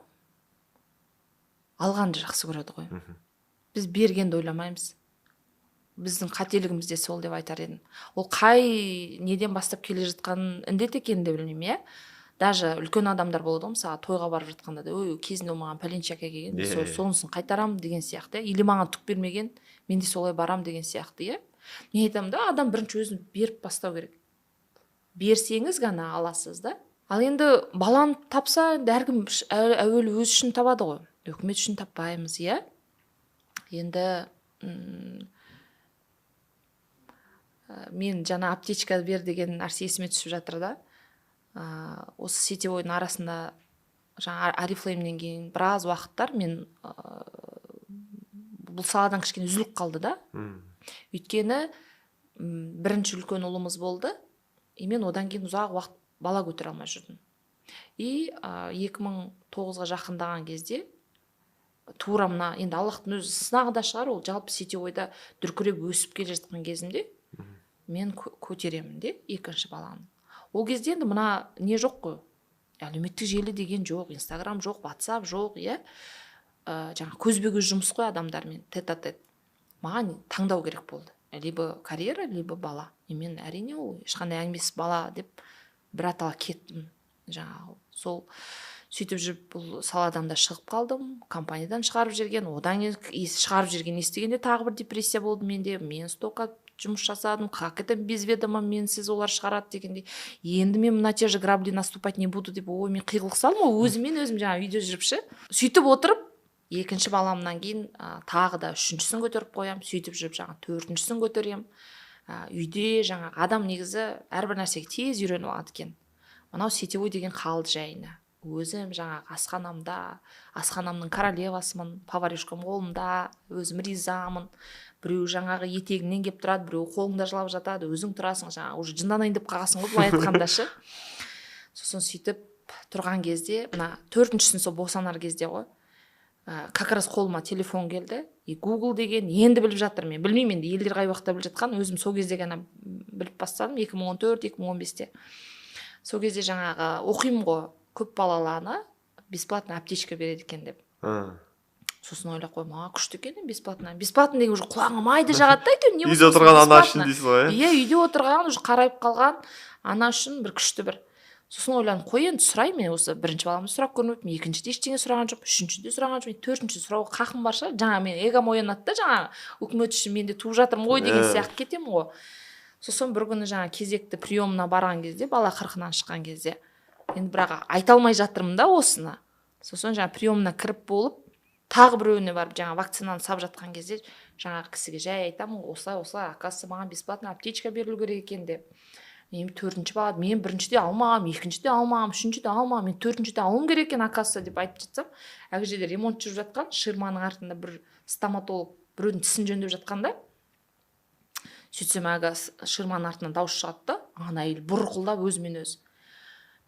алғанды жақсы көреді ғой. Біз бергенді ойламаймыз. Біздің қателігіміз де сол деп айтар едім. Ол қай неден бастап келе жатқан індет екенін де білмеймін, иә. Даже үлкен адамдар болады ғой, мысалы тойға барып жатқанда да, ой, кезінде ол маған пәленше әке келген, сонысын қайтарам деген сияқты, или маған түк бермеген, мен де солай барам деген сияқты, иә. Не айтамын да, адам бірінші өзін беріп бастау керек. Берсеңіз ғана аласыз да. Ал енді баланы тапса, әркім әуелі өзі үшін табады ғой. Үкімет үшін таппаймыз, иә. Енді мен жаңа аптечка бер деген нәрсе есіме түсіп жатыр да. Осы сетевойдың арасында жаңа Арифлеймнен кейін біраз уақыттар мен бұл саладан кішкене үзіліп қалды да. Өйткені бірінші үлкен ұлымыз болды, мен одан кейін ұзақ уақыт бала көтере алмай жүрдім. 2009-ға жақындаған кезде тура мына енді Аллахтың өзі сынағы да шығар, ол жалпы сетевойда дүркіреп өсіп келе жатқан кезімде мен көтеремін де екінші баланы. Ол кезде енді мына не жоқ қой, әлеуметтік желі деген жоқ, Инстаграм жоқ, WhatsApp жоқ, иә. Жаңа көзбе-көз жұмыс қой адамдармен, тет-а-тет. Маған таңдау керек болды. Либо карьера, либо бала. Мен әрине ол ешқандай әңгімесіз бала деп бір атала кеттім. Жаңағы сол сөйтіп жүріп бұл саладан да шығып қалдым, компаниядан шығарып жүрген, одан кейін шығарып жүрген естігенде тағы бір депрессия болды менде. Мен столько жұмыс жасадым, как это без ведома менсіз олар шығарады дегенде, енді мен на те же грабли наступать не буду деп, ой, мен қиғылық салдым, өзім жаңа үйде жүріпші. Сөйтіп отырып, екінші баламнан кейін тағы да үшіншісін көтеріп қоям, сөйтіп жүріп жаңа төртіншісін көтерем. Үйде жаңа адам негізі әрбір нәрсеге тез үйреніп алады екен. Мынау сетевой деген қалды жайына. Өзім жаңағы асханамның королевасымын, поваришкам қолымда, өзім ризамын. Біреу жаңағы етегіңнен кеп тұрады, біреу қолыңда жылап жатады, өзің тұрасың, жаңағы уже жынданайын деп қалғасың ғой, былай айтқанда ше. Сосын сөйтіп тұрған кезде, мына төртіншісін сол босанар кезде ғой, как раз қолыма телефон келді, Google деген енді біліп жатыр, мен білмеймін енді елдер қай уақытта біліп жатқан, өзім сол кезде ғана біліп бастадым, 2014-2015-те. Сол кезде жаңағы оқимын ғой, көп балалы ана бесплатно аптечка береді екен деп. Сосын ойлап қоймаға күшті екен, бесплатно деген уже құлағыма майды жағады да, әйтеуір не үйде отырған ана үшін дейсіз ғой. Иә, үйде отырған уже қарайып қалған ана үшін бір күшті бір. Сосын ойланып, қой енді сұраймын, осы бірінші баламды сұрап көрмеппін, екіншіде ештеңе сұраған жоқ, үшіншіде сұраған жоқ, төртінші сұрауға қақым бар шығар. Жаңа мен эгом оянады да, жаңа үкімет үшін мен де туып жатырмын ғой деген сияқты кетемін ғой. Сосын бір күні жаңа кезекті приемына барған кезде, бала 40-нан шыққан кезде, енді бірақ айта алмай жатырмын да осыны. Сосын жаңа приемына кіріп болып, тағы біреуіне барып жаңа вакцинаны сап жатқан кезде жаңағы кісіге жай айтамын, осылай, оказывается, маған бесплатно аптечка берілу керек екен деп. Мен төртінші бала, мен біріншіде алмам, екіншіде алмам, үшіншіде алмам, мен төртіншіде алуым керек екен, оказывается, деп айтып жатсам, әлгі жерде ремонт жүріп жатқан, ширманың артында бір стоматолог біреудің тісін жөндеп жатқанда, сөйтсем әлгі ширманың артынан дауыс шығады да, ана әйел бұрқылдап өзімен өзі.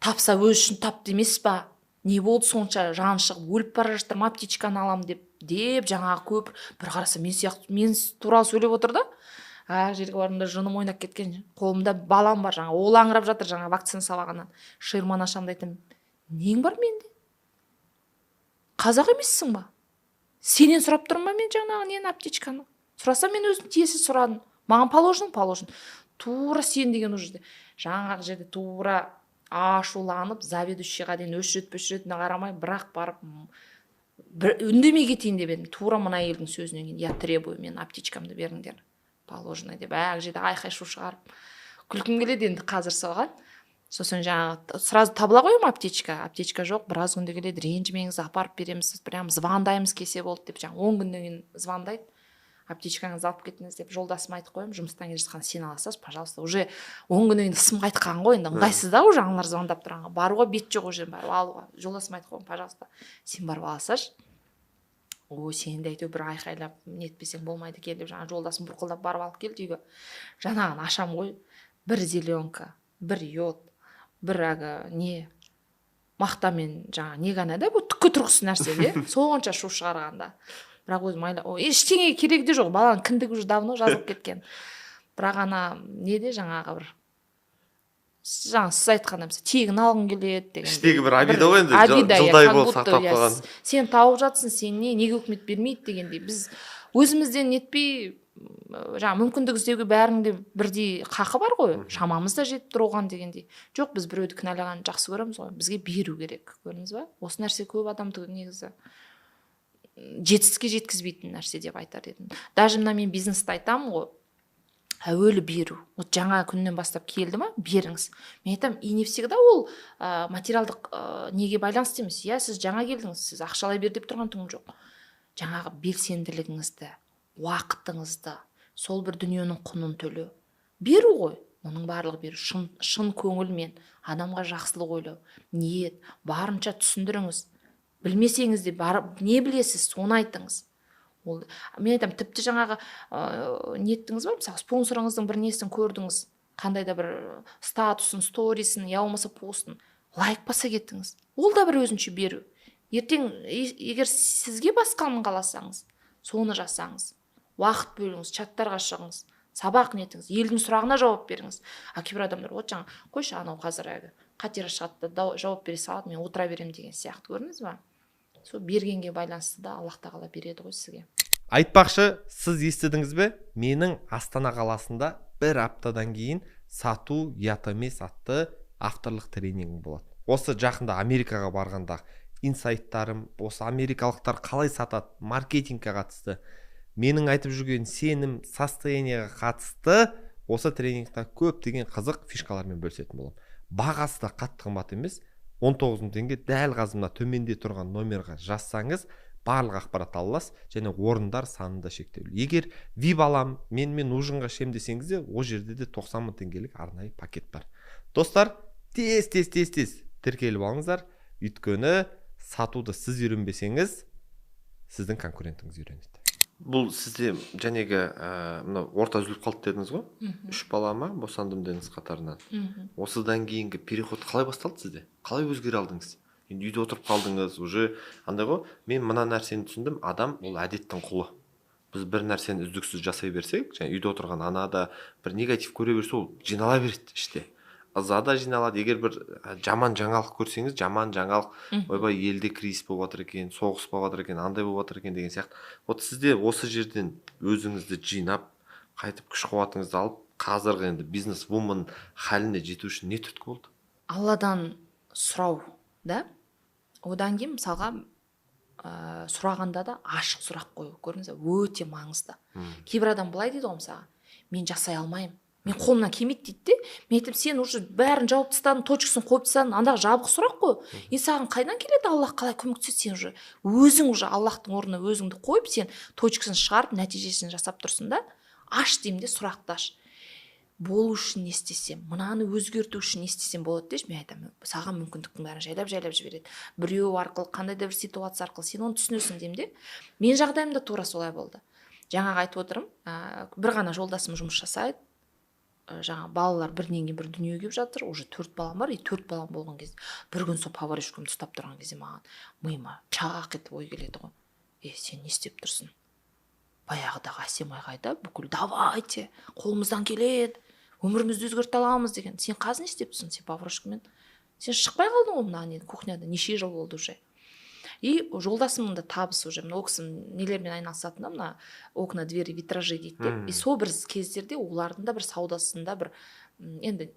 Тапса өз үшін тапты емес па? Не болды сонша жаны шығып өліп бара жатырмын, аптечканы алам деп жаңағы көп бір қараса мен туралы сөйлеп отыр да. Жерге барымда жыным ойнап кеткен, қолымда балам бар, жаңа ол аңырап жатыр, жаңа вакцина салғаннан. Ширманы ашамын да айтамын, нең бар менде? Қазақ емессің ба? Сенен сұрап тұрмын ба мен жаңағы нені аптечканы? Сұрасам мен өзім тиесіз сұрадым. Маған положено. Тура сен деген ол жерде. Жаңағы жерде тура ашуланып, заведующийға дейін өшіретіне қарамай, бірақ барып үндемей кетейін деп едім. Тура мына әйелдің сөзінен кейін, я требую, мен аптечкамды беріңдер. Положено деп әлгі жерде айқай шу шығарып күлкім келеді енді қазір соған. Сосын жаңағы сразу табыла қоямын аптечка жоқ, біраз күнде келеді, ренжімеңіз, апарып береміз, прям звондаймыз келсе болды деп, жаңа 10 күннен кейін звондайды, аптечкаңызды алып кетіңіз деп. Жолдасым айтып қоямын, жұмыстан келе жатқан сен аласыз, пожалуйста. Уже 10 күннен кейін ісім қайтқан ғой, енді ыңғайсыз да уже аналар звондап тұрғанға, баруға бет жоқ, уже барып алуға. Жолдасым айтып қоямын, пожалуйста, сен барып аласаш. ой сен де әйтеуір бір айқайлап нетпесең болмайды кел деп жаңағы жолдасым бұрқылдап барып алып келді үйге. Жаңағын ашам ғой, бір зеленка, бір йод, бір әлгі не мақтамен жаңа не ғана да бұл түкке тұрғысыз нәрсе де сонша шу шығарғанда. Бірақ өзім ештеңеге керегі де жоқ, баланың кіндігі уже давно жазылып кеткен. Бірақ ана неде жаңағы бір жаңа сіз айтқандай мысалы тегін алғың келеді деген іштегі бір обида ғой енді жылдай болып сақтап қалған. Сен тауып жатсың, сен неге үкімет бермейді дегендей. Біз өзімізден нетпей жаңа мүмкіндік іздеуге бәрінде бірдей қақы бар ғой, шамамыз да жетіп тұр оған дегендей. Жоқ, біз біреуді кінәлағанды жақсы көреміз ғой, бізге беру керек, көрдіңіз ба? Осы нәрсе көп адамды негізі жетістікке жеткізбейтін нәрсе деп айтар едім. Даже мына мен бизнесті айтамын ғой, әуелі беру. Вот жаңа күннен бастап келді ма, беріңіз. Мен айтамын, и не всегда ол материалдық неге байланысты емес. Иә, сіз жаңа келдіңіз, сіз ақшалай бер деп тұрған түгім жоқ. Жаңағы белсенділігіңізді, уақытыңызды, сол бір дүниенің құнын төлеу. Беру ғой, оның барлығы беру. Шын көңілмен, адамға жақсылық ойлау, ниет, барынша түсіндіріңіз. Білмесеңіз де не білесіз, соны айтыңыз. Мен айтамын, тіпті жаңағы неттіңіз ба, мысалы спонсорыңыздың бір несін көрдіңіз, қандай да бір статусын, сторисін, я болмаса постын, лайк баса кеттіңіз. Ол да бір өзінше беру. Ертең егер сізге басқанын қаласаңыз, соны жасаңыз. Уақыт бөліңіз, чаттарға шығыңыз, сабақ нетіңіз, елдің сұрағына жауап беріңіз. Кейбір адамдар вот жаңа қойшы анау қазір қатері шығады да жауап бере салады, мен отыра беремін деген сияқты, көрдіңіз ба? Сол бергенге байланысты да Аллах тағала береді ғой сізге. Айтпақшы, сіз естідіңіз бе? Менің Астана қаласында бір аптадан кейін сату ұят емес атты авторлық тренингім болады. Осы жақында Америкаға барғанда инсайттарым, осы америкалықтар қалай сатады, маркетингке қатысты, менің айтып жүрген сенім, состояниеға қатысты осы тренингта көптеген қызық фишкалармен бөлісетін боламын. Бағасы да қатты қымбат емес, 19 мың теңге, дәл қазір төменде тұрған номерға жазсаңыз барлық ақпарат ала аласыз, және орындар саны да шектеулі. Егер VIP алам, мен ужинға ішем десеңіз де, ол жерде де 90 мың теңгелік арнайы пакет бар. Достар, тез тіркеліп алыңыздар, өйткені сатуды сіз үйренбесеңіз, сіздің конкурентіңіз үйренеді. Бұл сізде жәнегі орта үзіліп қалды дедіңіз ғой? 3 бала ма босандым дедіңіз қатарынан. Осыдан кейінгі переход қалай басталды сізде? Қалай өзгере алдыңыз? Енді үйде отырып қалдыңыз, уже андай ғой, мен мына нәрсені түсіндім, адам ол әдеттің құлы. Біз бір нәрсені үздіксіз жасай берсек, және үйде отырған ана да бір негатив көре берсе, ол жинала береді іште. Ыза да жиналады. Егер бір жаман жаңалық көрсеңіз, жаман жаңалық, ойбай елде кризис болып жатыр екен, соғыс болып жатыр екен, андай болып жатыр екен деген сияқты. Вот сізде осы жерден өзіңізді жинап, қайтып күш қуатыңызды алып, қазіргі енді бизнес-вумен халіне жету үшін не түрткі болды? Алладан сұрау, да? Одан кейін мысалға сұрағанда да ашық сұрақ қою, көрдіңіз бе, өте маңызды. Кейбір адам былай дейді ғой мысалға, мен жасай алмаймын, мен қолымнан келмейді дейді де. Мен айтамын, сен уже бәрін жауып тастадың, точкасын қойып тастадың, андағы жабық сұрақ қой. Саған қайдан келеді, Аллах қалай көмектеседі? Сен уже өзің уже Аллахтың орнына өзіңді қойып, сен точкасын шығарып, нәтижесін жасап тұрсың да. Аш деймін де, сұрақты аш. Болу үшін не істесем, мынаны өзгерту үшін не істесем болады деші. Мен айтамын, саған мүмкіндіктің бәрін жайлап жібереді. Біреу арқылы, қандай да бір ситуация арқылы сен оны түсінесің деймін де. Мен жағдайымда тура солай болды. Жаңағы айтып отырмын, бір ғана жолдасым жұмыс жасайды. Жаңа балалар бірінен кейін бір дүниеге келіп жатыр, уже 4 балам бар, 4 балам болған кезде бір күн сол поваришкамды ұстап тұрған кезде маған миыма чақ етіп ой келеді ғой. Сен не істеп тұрсың? Баяғыдағы әсем айғайда бүкіл давайте, қолымыздан келеді, өмірімізді өзгерте аламыз деген. Сен қазір не істеп тұрсың? Сен поваришкамен сен шықпай қалдың ғой мына кухняда, неше жыл болды уже. И жолдасымның да табысы уже, ол кісі нелермен айналысатын да, мына окна, двери, витражи дейді. И сол бір кездерде олардың да бір саудасында бір енді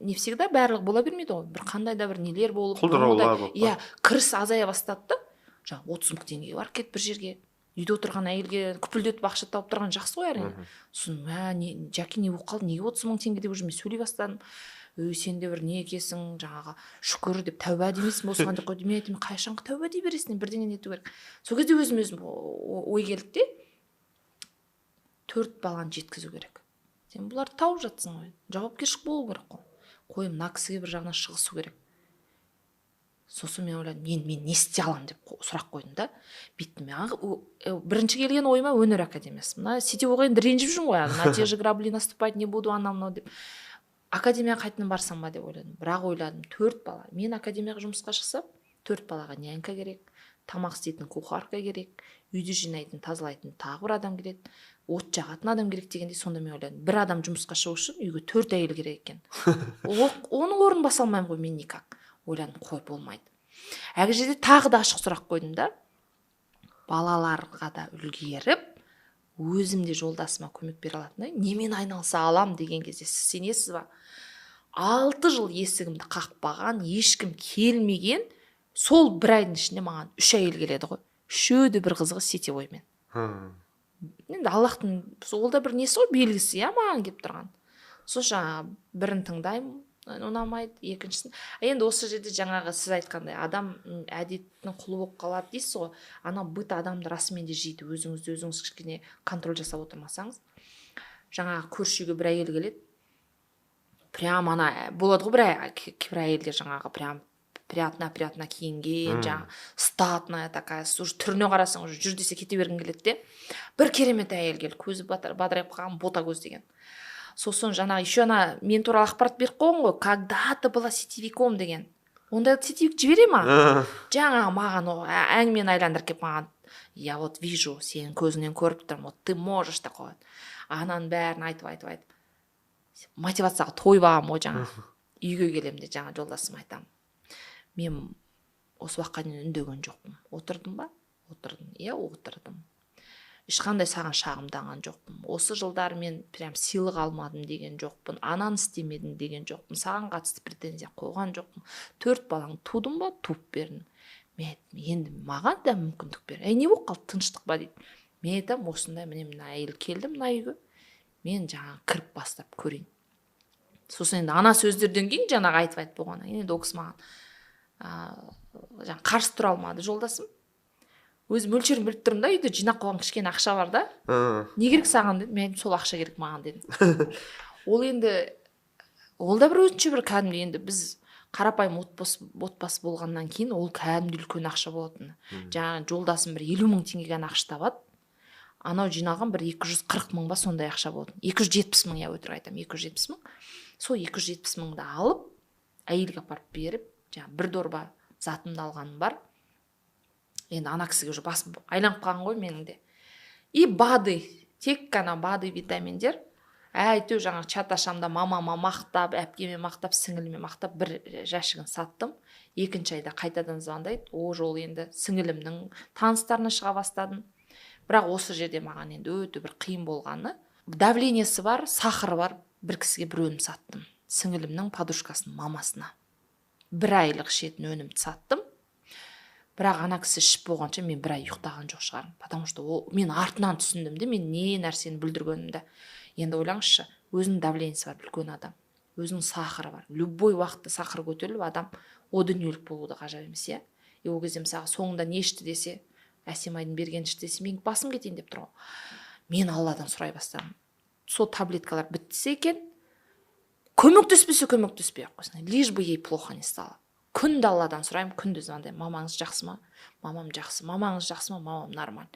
не всегда барлығы бола бермейді ғой. Бір қандай да бір нелер болып, иә, кіріс азая бастады да. Жаңа 30 мың теңге бар кет бір жерге. Үйде отырған әйелге күпілдетіп ақша тауып тұрған жақсы ғой әрине. Сосын жәке не болып қалды, неге 30 мың теңге деп уже мен сөйлей бастадым. Сен де бір не екесің, жаңағы шүкір деп тәуба демейсің осыған деп қойды. Мен айтамын, қайшанғы тәуба дей бересің, бірдеңе нету керек. Сол кезде өзім ой келді де, 4 баланы жеткізу керек. Сен бұларды тауып жатсың ғой, жауапкершілік болу керек қой. Мына кісіге бір жағынан шығысу керек. Сосын мен ойладым, мен не істей аламын деп сұрақ қойдым да. Бүйттім, бірінші келген ойыма өнер академиясы. Мына сетевойға енді ренжіп жүрмін ғой, на те же грабли наступать не буду, анау мынау деп. Академияға қайтадан барсам ба деп ойладым. Бірақ ойладым, 4 бала. Мен академияға жұмысқа шықсам, 4 балаға нянька керек, тамақ істейтін кухарка керек, үйді жинайтын, тазалайтын тағы бір адам керек, от жағатын адам керек дегенде, сонда мен ойладым, бір адам жұмысқа шығу үшін үйге 4 әйел керек екен. Оның орнын баса алмаймын ғой мен никак. Ойладым, қой, болмайды. Әлгі жерде тағы да ашық сұрақ қойдым да. Балаларға да үлгеріп, өзімде жолдасыма көмек бере алатындай, немен айналыса алам деген кезде сіз сенесіз ба? 6 жыл есігімді қақпаған, ешкім келмеген, сол бір айдың ішінде маған 3 әйел келеді ғой. Үшеуі де бір қызығы сетевоймен. Енді Аллахтың ол да бір несі ғой, белгісі, маған келіп тұрған. Сол жаңағы бірін тыңдаймын, ұнамайды, екіншісін. Енді осы жерде жаңағы сіз айтқандай адам әдеттің құлы болып қалады дейсіз ғой. Ана быт адамды расымен де жейді, өзіңіз кішкене контроль жасап отырмасаңыз. Жаңағы көрші үйге бір әйел келеді. Прям ана болады ғой, бір әйелдер жаңағы прям приятно киінген, жаңағы статная такая, уже түріне қарасаң уже жүр десе кете бергің келеді де. Бір керемет әйел келді, көзі бадырайып қалған, бота көз деген. Сосын жаңағы еще ана мен туралы ақпарат беріп қойған ғой, когда-то была сетевиком деген. Онда сетевик жібере ма? Жаңағы маған әңгімені айландырып келіп маған, я вот вижу, сенің көзіңнен көріп тұрмын, вот ты можешь такое. Ананың бәрін айтып. Мотивацияға тойбағам ғой жаңағы. Үйге келем де жаңа жолдасым айтам. Мен осы уақытқа дейін үндеген жоқпын. Отырдым ба? Отырдым. Отырдым. Ешқандай саған шағымданған жоқпын. Осы жылдар мен прям сыйлық алмадым деген жоқпын. Ананы істемедім деген жоқпын. Саған қатысты претензия қойған жоқпын. 4 балаң тудым ба? Туып бердім. Мен енді маған да мүмкіндік бер. Не болып қалды, тыныштық ба дейді. Мен айтам, осындай мына әйел келді мына үйге. Мен жаңағы кіріп бастап көрейін. Сосын енді ана сөздерден кейін жаңағы айтып болған. Енді ол кісі маған жаңағы қарсы тұра алмады жолдасым. Өз мөлшерін біліп тұрмын да, үйде жинақ қойған кішкене ақша бар да. Не керек саған дедім. Мен сол ақша керек маған дедім. Ол да бір өзінше бір кәдімгі, енді біз қарапайым отбасы болғаннан кейін ол кәдімгі үлкен ақша болатын. Жаңағы жолдасым бір 50 мың теңгеге ақша табады. Анау жиналған бір 240 мың ба сондай ақша болатын. 270 мың, өтірік айтам, 270 мың. Сол 270 мыңды алып, әйелге апарып беріп, жаңағы бір дорба затымды алғаным бар. Енді ана кісіге уже бас айланып қалған ғой менің де. И БАДы, тек қана БАДы витаминдер. Әйтеу жаңағы чаташамда мамама мақтап, әпкеме мақтап, сіңіліме мақтап бір жәшігін саттым. 2-ші айда қайтадан звондайды. О жол енді сіңілімнің таныстарына шыға бастадым. Бірақ осы жерде маған енді өте бір қиын болғаны, давлениесі бар, сахары бар, бір кісіге бір өнім саттым. Сіңілімнің подружкасының мамасына. 1 айлық ішетін өнімді саттым. Бірақ ана кісі ішіп болғанша мен 1 ай ұйықтаған жоқ шығармын. Потому что мен артынан түсіндім де, мен не нәрсені бүлдіргенімді. Енді ойлаңызшы, өзінің давлениесі бар, үлкен адам. Өзінің сахары бар. Любой уақытта сахар көтеріліп, адам о дүниелік болуды ғажап емес, иә? Ол кезде мысалы соңында не ішті десе, Әсемайдың берген ішті десе, мен басым кетейін деп тұр ғой. Мен Алладан сұрай бастадым. Сол таблеткалар бітсе екен, көмектеспесе көмектеспей ақ қойсын. Лишь бы ей плохо не стало. Күнде Алладан сұраймын, күнде звондаймын. Мамаңыз жақсы ма? Мамам жақсы. Мамаңыз жақсы ма? Мамам нормально.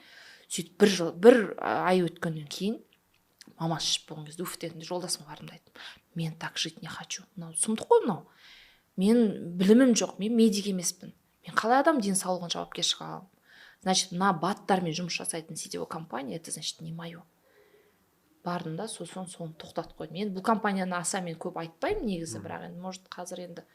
Сөйтіп бір ай өткеннен кейін мама ішіп болған кезде уфтетінде жолдасыма бардым да айттым. Мен так жить не хочу. Мынау сұмдық қой мынау. Мен білімім жоқ, мен медик емеспін. Мен қалай адам денсаулығын жауапкершілік аламын? Значит, мына БАДтармен жұмыс жасайтын сетевой компания, это значит не мое. Бардым да, соны тоқтатып қойдым. Енді бұл компанияны аса мен көп айтпаймын негізі, бірақ енді может қазір енді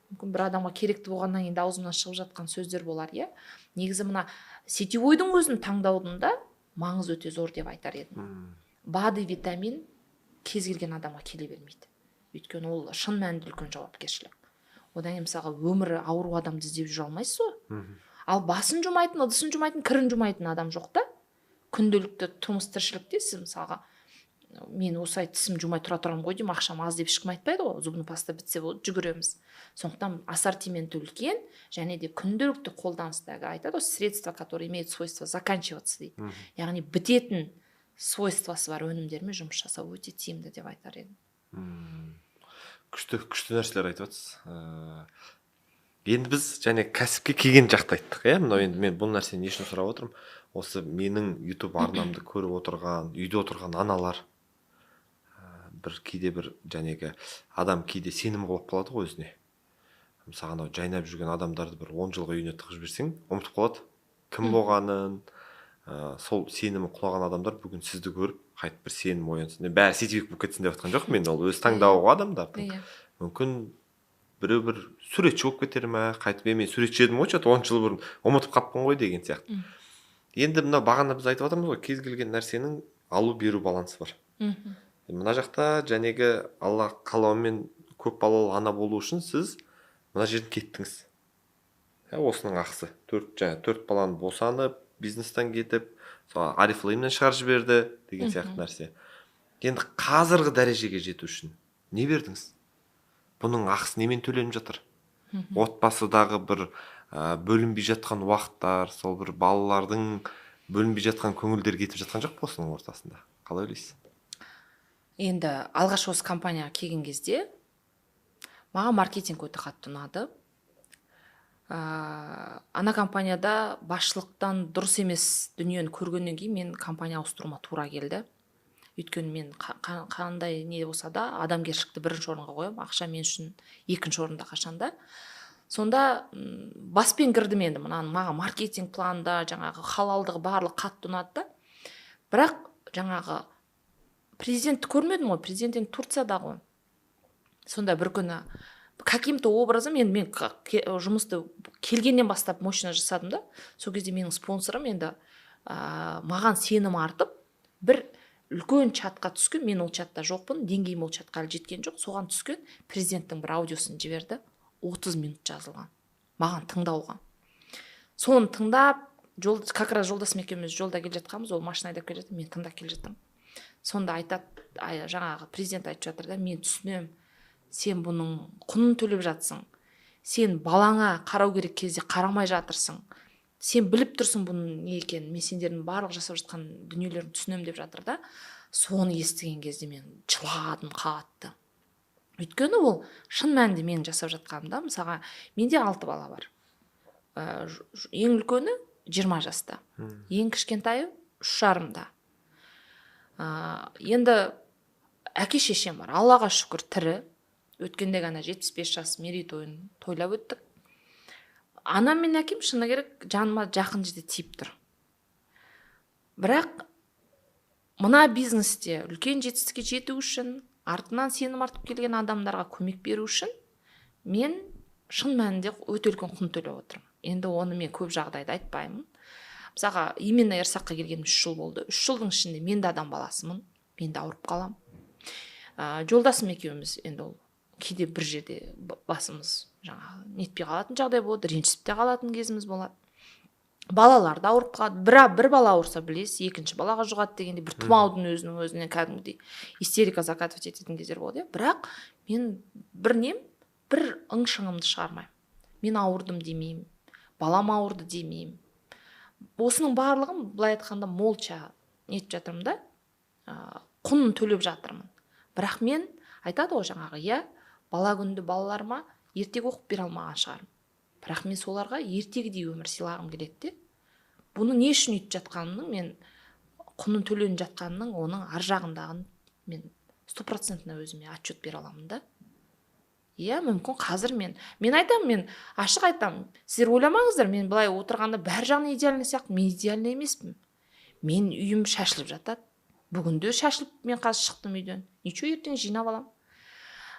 мүмкін бір адамға керекті болғаннан кейін аузымнан шығып жатқан сөздер болар, иә. Негізі мына сетевойдың өзін таңдаудың да маңызы өте зор деп айтар едім. БАДы витамин кез келген адамға келе бермейді. Өйткені ол шын мәнінде үлкен жауапкершілік. Одан кейін мысалға өмірі ауру адамды іздеп жүре алмайсыз ғой. Ал басын жумайтын, ыдысын жумайтын, кірін жумайтын адам жоқ та. Күнделікті тұрмыс тіршілікте сіз мысалға мен осылай тісім жумай тұра тұрамын ғой деймін, ақшам аз деп ешкім айтпайды ғой. Зубный паста бітсе болды, жүгіреміз. Сондықтан ассортименті үлкен, және де күнделікті қолданыстағы айтады, средства, которые имеют свойство заканчиваться дейді. Яғни бітетін свойствосы бар өнімдермен жұмыс жасау өте тиімді деп айтар едім. Күшті нәрселер айтып жатсыз. Енді біз және кәсіпке келген жақты айттық, иә. Мынау енді мен бұл нәрсені не үшін сұрап отырмын? Осы менің YouTube арнамды көріп отырған, үйде отырған аналар, бір кейде бір жәнегі адам кейде сенім құлап қалады ғой өзіне. Мысалы анау жайнап жүрген адамдарды бір 10 жылға үйіне тығып жіберсең, ұмытып қалады кім болғанын. Сол сенімі құлаған адамдар бүгін сізді көріп қайтып бір сенім оянсын. Бәрі сетевик болып кетсін деп жатқан жоқ мен, ол өз таңдауы ғой адамдардың. Мүмкін біреу бір суретші болып кетер ме, қайтып мен суретші едім ғой, 10 жыл бұрын ұмытып қалыппын ғой деген сияқты. Енді мына бағана біз айтып жатырмыз ғой, кез келген нәрсенің алу беру балансы бар. Мына жақта жәнегі алла қалауымен көп балалы ана болу үшін сіз мына жерден кеттіңіз. Осының ақысы. 4 баланы босанып, бизнестен кетіп, Арифлеймнен шығарып жіберді деген сияқты нәрсе. Енді қазіргі дәрежеге жету үшін не бердіңіз? Бұның ақысы немен төленіп жатыр? Отбасыдағы бір бөлінбей жатқан уақыттар, сол бір балалардың бөлінбей жатқан көңілдер кетіп жатқан жоқ па осының ортасында? Қалай ойлайсыз? Енді алғаш осы компанияға келген кезде маған маркетинг өте қатты ұнады. Ана компанияда басшылықтан дұрыс емес дүниені көргеннен кейін мен компания ауыстыруыма тура келді. Өйткені мен қандай не болса да адамгершілікті бірінші орынға қоямын, ақша мен үшін екінші орында қашанда. Сонда баспен кірдім енді, маған маркетинг планында жаңағы халалдығы барлық қатты ұнады да. Бірақ жаңағы президентті көрмедім ғой, президент енді Турцияда ғой. Сонда бір күні каким-то образом мен жұмысты келгеннен бастап мощно жасадым да. Сол кезде менің спонсорым енді маған сенім артып бір үлкен чатқа түскен, мен ол чатта жоқпын, деңгейім ол чатқа әлі жеткен жоқ. Соған түскен президенттің бір аудиосын жіберді. 30 минут жазылған. Маған тыңдауға. Соны тыңдап, как раз жолдасым екеуміз жолда келе жатқанбыз, ол машина айдап келе жатыр, мен тыңдап келе жатырмын. Сонда айтады, жаңағы президент айтып жатыр да, мен түсінем, сен бұның құнын төлеп жатсың. Сен балаңа қарау керек кезде қарамай жатырсың. Сен біліп тұрсың бұның не екенін, мен сендердің барлық жасап жатқан дүниелерін түсінем деп жатыр да. Соны естіген кезде мен жыладым қатты. Өйткені ол шын мәнінде мен жасап жатқаным да. Мысалға, менде 6 бала бар. Ең үлкені 20 жаста. Ең кішкентайы 3,5-да. Енді әке шешем бар. Аллаға шүкір тірі. Өткенде ғана 75 жас мерейтойын тойлап өттік. Анам мен әкем шыны керек жаныма жақын жерде тиіп тұр. Бірақ мына бизнесте үлкен жетістікке жету үшін, артынан сенім артып келген адамдарға көмек беру үшін мен шын мәнінде өте үлкен құн төлеп отырмын. Енді оны мен көп жағдайда айтпаймын. Мысалға, именно Ерсаққа келгенім 3 жыл болды. 3 жылдың ішінде мен де адам баласымын, мен де ауырып қалам. Жолдасым екеуміз енді ол кейде бір жерде басымыз жаңағы нетпей қалатын жағдай болады, ренжісіп те қалатын кезіміз болады. Балалар да ауырып қалады. Бір бала ауырса білесіз, екінші балаға жұғады дегенде бір тұмаудың өзіне кәдімгідей истерика закатывать ететін кездер болады. Бірақ мен бір ың-шыңымды шығармаймын. Мен ауырдым демеймін, балам ауырды демеймін. Осының барлығын былай айтқанда молча нетіп жатырмын да, құнын төлеп жатырмын. Бірақ мен айтады ғой жаңағы, бала күнді балаларыма ертегі оқып бере алмаған шығармын. Бірақ мен соларға ертегідей өмір сыйлағым келеді де. Бұны не үшін үйтіп жатқанымның, мен құнын төленіп жатқанының, оның ар жағындағын мен 100% өзіме отчет бере аламын да. Мүмкін қазір мен айтамын, мен ашық айтамын. Сіздер ойламаңыздар, мен былай отырғанда бәр жағынан идеальный сияқты, мен идеальный емеспін. Мен үйім шашылып жатады. Бүгінде шашылып, мен қазір шықтым үйден. Ничего, ертең жинап алам.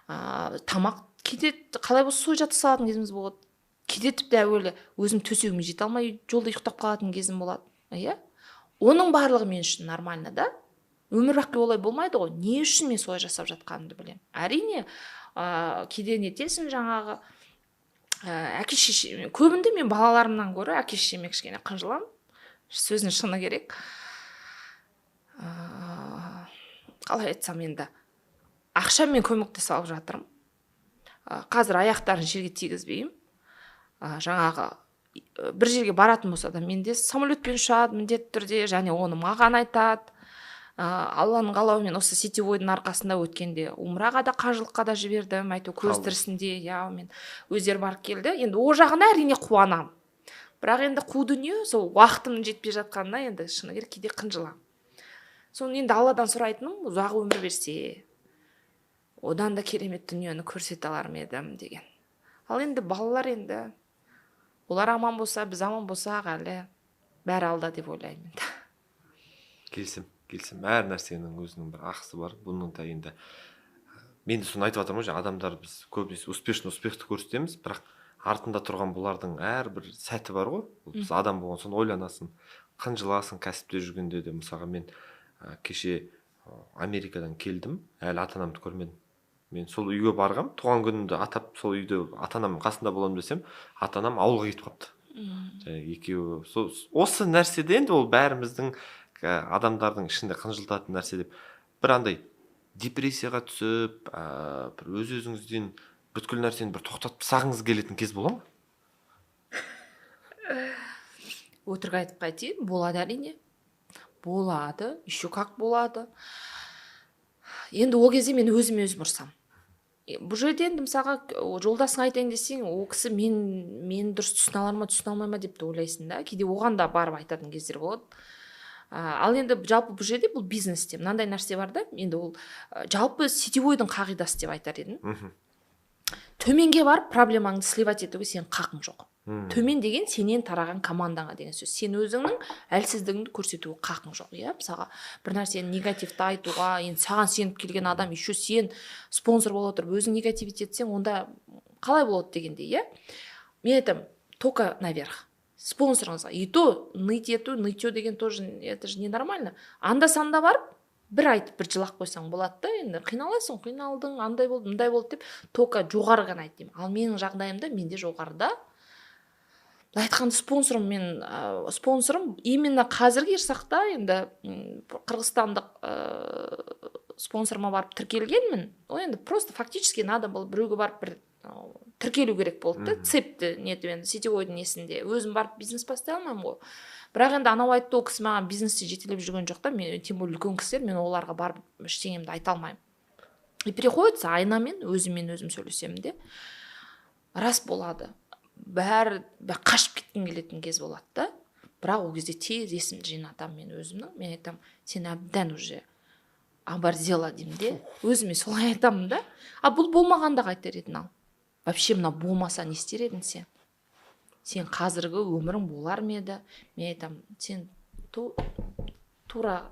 Тамақ кейде қалай болса сой жатып салатын кезіміз болады. Кейде тіпті әуелі өзім төсегіме жете алмай жолда ұйықтап қалатын кезім болады. Оның барлығы мен үшін нормально да. Өмір бақи олай болмайды ғой. Не үшін мен солай жасап жатқанымды білемін. Әрине, кейде нетесің жаңағы әке шеше, көбінде мен балаларымнан гөрі әке шешеме кішкене қынжыламын. Сөздің шыны керек. Қалай айтсам енді, ақшамен көмектесе алып жатырмын. Қазір аяқтарын жерге тигізбеймін. Жаңағы бір жерге баратын болса да менде самолетпен ұшады міндетті түрде, және оны маған айтады. алланың қалауымен осы сетевойдың арқасында өткенде умраға да қажылыққа да жібердім, әйтеуір көз тірісінде, мен өздері барып келді. Енді о жағына әрине қуанамын, бірақ енді қу дүние сол уақытымның жетпей жатқанына енді шыны керек кейде қынжыламын. Соны енді алладан сұрайтыным, ұзақ өмір берсе одан да керемет дүниені көрсете алар ма едім деген. Ал енді балалар, енді олар аман болса, біз аман болсақ, әлі бәрі алда деп ойлаймын енді. Келісім. Әр нәрсенің өзінің бір ақысы бар. Бұның да енді мен де соны айтып жатырмын ғой, адамдар біз көбінесе успехті көрсетеміз, бірақ артында тұрған бұлардың әрбір сәті бар ғой. Біз адам болған соң ойланасың, қынжыласың. Кәсіпте жүргенде де мысалға мен кеше Америкадан келдім, әлі ата-анамды көрмедім. Мен сол үйге барғам, туған күнімді атап сол үйде ата-анамның қасында боламын десем, ата-анам ауылға кетіп қалыпты. Екеуі осы нәрседе енді ол бәріміздің адамдардың ішінде қынжылтатын нәрсе деп бір андай депрессияға түсіп, бір өз-өзіңізден бүткіл нәрсені бір тоқтатып тастағыңыз келетін кез бола ма? Өтірік айтып қайтейін, болады әрине. Болады, еще как болады. Енді ол кезде мен өзім ұрсам. Бұл жерде енді мысалға жолдасың айтайын десең, ол кісі мен дұрыс түсіне алар ма, түсіне алмай ма деп те ойлайсың да. Кейде оған да барып айтатын кездер болады. Ал енді жалпы бұл жерде бұл бизнесте мынандай нәрсе бар да, енді ол жалпы сетевойдың қағидасы деп айтар едім. Төменге барып проблемаңды сливать етуге сен қақың жоқ. Төмен деген сенен тараған командаңа деген сөз. Сен өзіңнің әлсіздігіңді көрсетуге қақың жоқ. Мысалға бір нәрсені негативті айтуға, енді саған сеніп келген адам еще сен спонсор бола отырып өзің негативить етсең, онда қалай болады дегенде, Мен айтамын, только наверх. Спонсорыңызға. И то нытье деген тоже, это же ненормально. Анда-санда барып, бір айтып, бір жылақ қойсаң болады да, енді қиналасың, қиналдың, андай болды, мындай болды деп, только жоғары ғана айт деймін. Ал менің жағдайымда, менде жоғарыда айтқанда спонсорым именно қазіргі Ерсақта енді қырғызстандық спонсорыма барып тіркелгенмін. Ол енді просто фактически надо был біреуге барып бір тіркелу керек болды да, цепті нетіп енді сетевойдың несінде. Өзім барып бизнес бастай алмаймын ғой. Бірақ енді анау айтты, ол кісі маған бизнесте жетелеп жүрген жоқ та, мен тем более үлкен кісілер, мен оларға барып ештеңемді айта алмаймын. И приходится айнамен өзім сөйлесемін де. Рас болады. Бәрі қашып кеткім келетін кез болады да. Бірақ ол кезде тез есімді жинатамын мен өзімнің. Мен айтамын, сен әбден уже оборзела деймін де. Өзіме солай айтамын да. Бұл болмағанда қайтар едің ал. Вообще мына болмаса не істер едің сен? Сен қазіргі өмірің болар ма еді? Мен айтамын, сен тура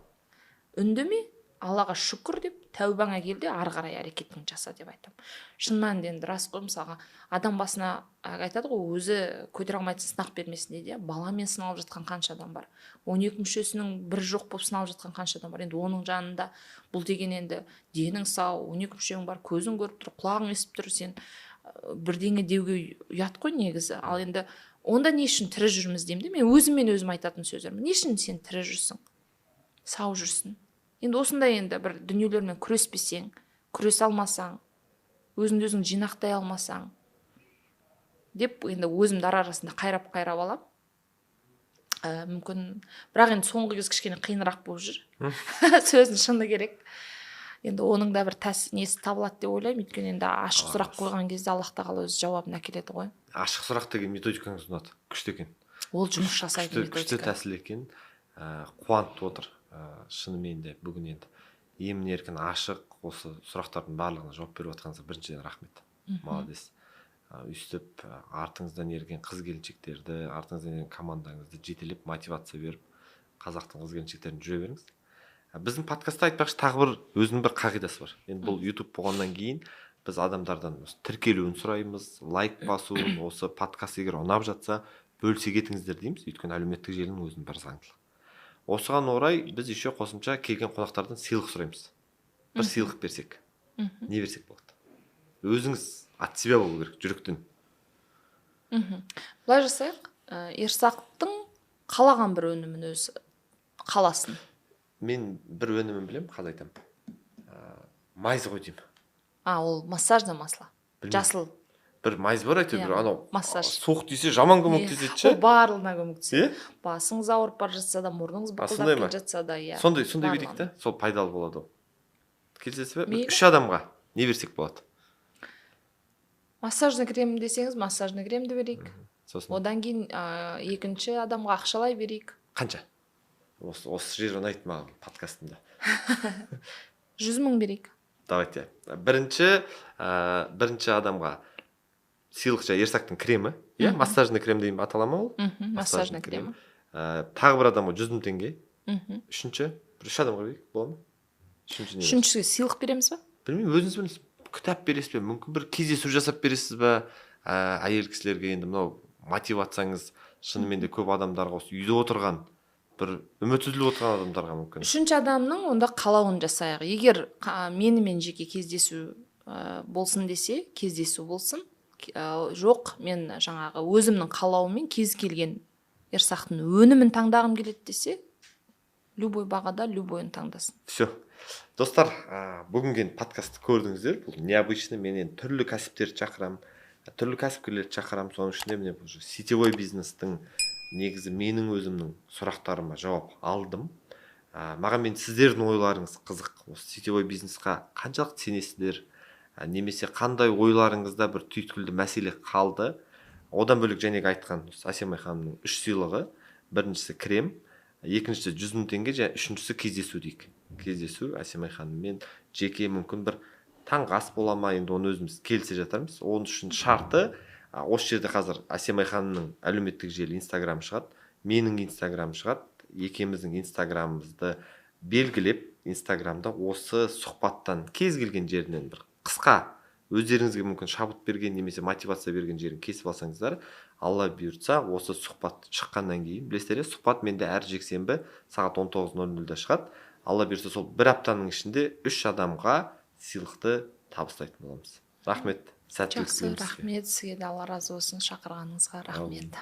үндеме, Аллаға шүкір деп, тәубаңа кел де, ары қарай әрекетің жаса деп айтамын. Шын мәнінде енді рас қой, мысалға адам басына айтады ғой, өзі көтере алмайтын сынақ бермесін дейді. Баламен сыналып жатқан қанша адам бар. 12 мүшесінің бірі жоқ болып сыналып жатқан қанша адам бар. Енді оның жанында бұл деген енді денің сау, 12 мүшең бар, көзің көріп тұр, құлағың естіп тұр, сен бірдеңе деуге ұят қой негізі. Ал енді онда не үшін тірі жүрміз деймін де, мен өзім айтатын сөздерім. Не үшін сен тірі жүрсің? Сау жүрсің. Енді осындай енді бір дүниелермен күреспесең, күресе алмасаң, өзің жинақтай алмасаң деп енді өзімді арасында қайрап алам. Мүмкін, бірақ енді соңғы кез кішкене қиынырақ болып жүр. Сөздің шыны керек. Енді оның да бір несі табылады деп ойлаймын. Өйткені енді ашық сұрақ қойған кезде Аллах тағала өз жауабын әкеледі ғой. Ашық сұрақ деген методикаңыз ұнады. Күшті екен. Ол жұмыс жасайды методика. Күшті тәсіл екен. Қуантып отыр. Шынымен де бүгін енді емін еркін ашық осы сұрақтардың барлығына жауап беріп жатқаныңызға біріншіден рахмет. Молодец. Өйстіп артыңыздан ерген қыз келіншектерді, артыңыздан ерген командаңызды жетелеп мотивация беріп, қазақтың қыз келіншектерін жүре беріңіз. Біздің подкастта айтпақшы тағы бір өзінің бір қағидасы бар. Енді бұл YouTube болғаннан кейін біз адамдардан тіркелуін сұраймыз, лайк басуын, осы подкаст егер ұнап жатса бөлісе кетіңіздер дейміз. Өйткені әлеуметтік желінің өзінің бір заңдылығы. Осыған орай біз еще қосымша келген қонақтардан сыйлық сұраймыз. Бір сыйлық берсек. Не берсек болады? Өзіңіз от себя болу керек, жүректен. Былай жасайық. Ерсақтың қалаған бір өнімін өзі қаласын. Мен бір өнімін білем, қазір айтамын. Майыз ғой деймін. Ол массажды масло. Жасыл. бір майыз бар әйтеуір Иә, бір анау массаж. суық тисе жаман көмектеседі ше. Ол барлығына көмектеседі. Иә? Басыңыз ауырып бара жатса да, мұрныңыз сондай бықылдап ма? келе жатса да, иә. Сондай барлығына. берейік та, сол пайдалы болады ол. Келісесіз бе? Мейлі. 3 адамға не берсек болады? Массажный крем десеңіз, массажный кремді берейік. Сосын Одан кейін екінші адамға ақшалай берейік. қанша? Осы жер ұнайды маған подкастымда. 100 000 берейік. Давайте. Бірінші адамға сыйлық жай ерсақтың кремі, иә, массажный крем дейін атала ма ол? Массажный крем. Тағы бір адамға 100 000 теңге. Үшінші, бір 3 адамға берейік, бола ма? Үшіншіге сыйлық береміз ба? Білмеймін, өзіңіз білесіз. Кітап бересіз бе? Мүмкін бір кездесу жасап бересіз бе? Әйел кісілерге енді мынау мотивацияңыз шынымен де көп адамдарға осы үйде отырған бір үміт үзіліп отырған адамдарға мүмкін. Үшінші адамның онда қалауын жасайық. Егер менімен жеке кездесу болсын десе, кездесу болсын. Жоқ, мен жаңағы өзімнің қалауыммен кез келген ерсақтың өнімін таңдағым келеді десе, любой бағада любойын таңдасын. Все. Достар, бүгінгі подкастты көрдіңіздер. Бұл необычный, мен енді түрлі кәсіптерді шақырам, түрлі кәсіпкерлерді шақырам. Соның ішінде міне бұл сетевой бизнестің негізі менің өзімнің сұрақтарыма жауап алдым. Маған мен сіздердің ойларыңыз қызық. Осы сетевой бизнесқа қаншалықты сенесіздер? Немесе қандай ойларыңызда бір түйткілді мәселе қалды? Одан бөлек жәнегі айтқан Әсемай ханымның 3 сыйлығы. Біріншісі крем, екіншісі 100 000 теңге, және үшіншісі кездесу дейік. Кездесу Әсемай ханыммен жеке мүмкін бір таңғы ас бола ма, енді оны өзіміз келісе жатармыз. Оның үшін шарты, осы жерде қазір Әсемай ханымның әлеуметтік желі Инстаграм шығады, менің Инстаграм шығады, екеуміздің Инстаграмымызды белгілеп, Инстаграмда осы сұхбаттан кез келген жерінен бір қысқа өздеріңізге мүмкін шабыт берген немесе мотивация берген жерін кесіп алсаңыздар, Алла бұйыртса, осы сұхбат шыққаннан кейін, білесіздер, сұхбат менде әр жексенбі сағат 19:00-да шығады. Алла бұйыртса, сол бір аптаның ішінде 3 адамға сыйлықты табыстайтын боламыз. Рахмет. Сәттілік Жақсы, тілеймін сізге. рахмет сізге де, Алла разы болсын, шақырғаныңызға рахмет.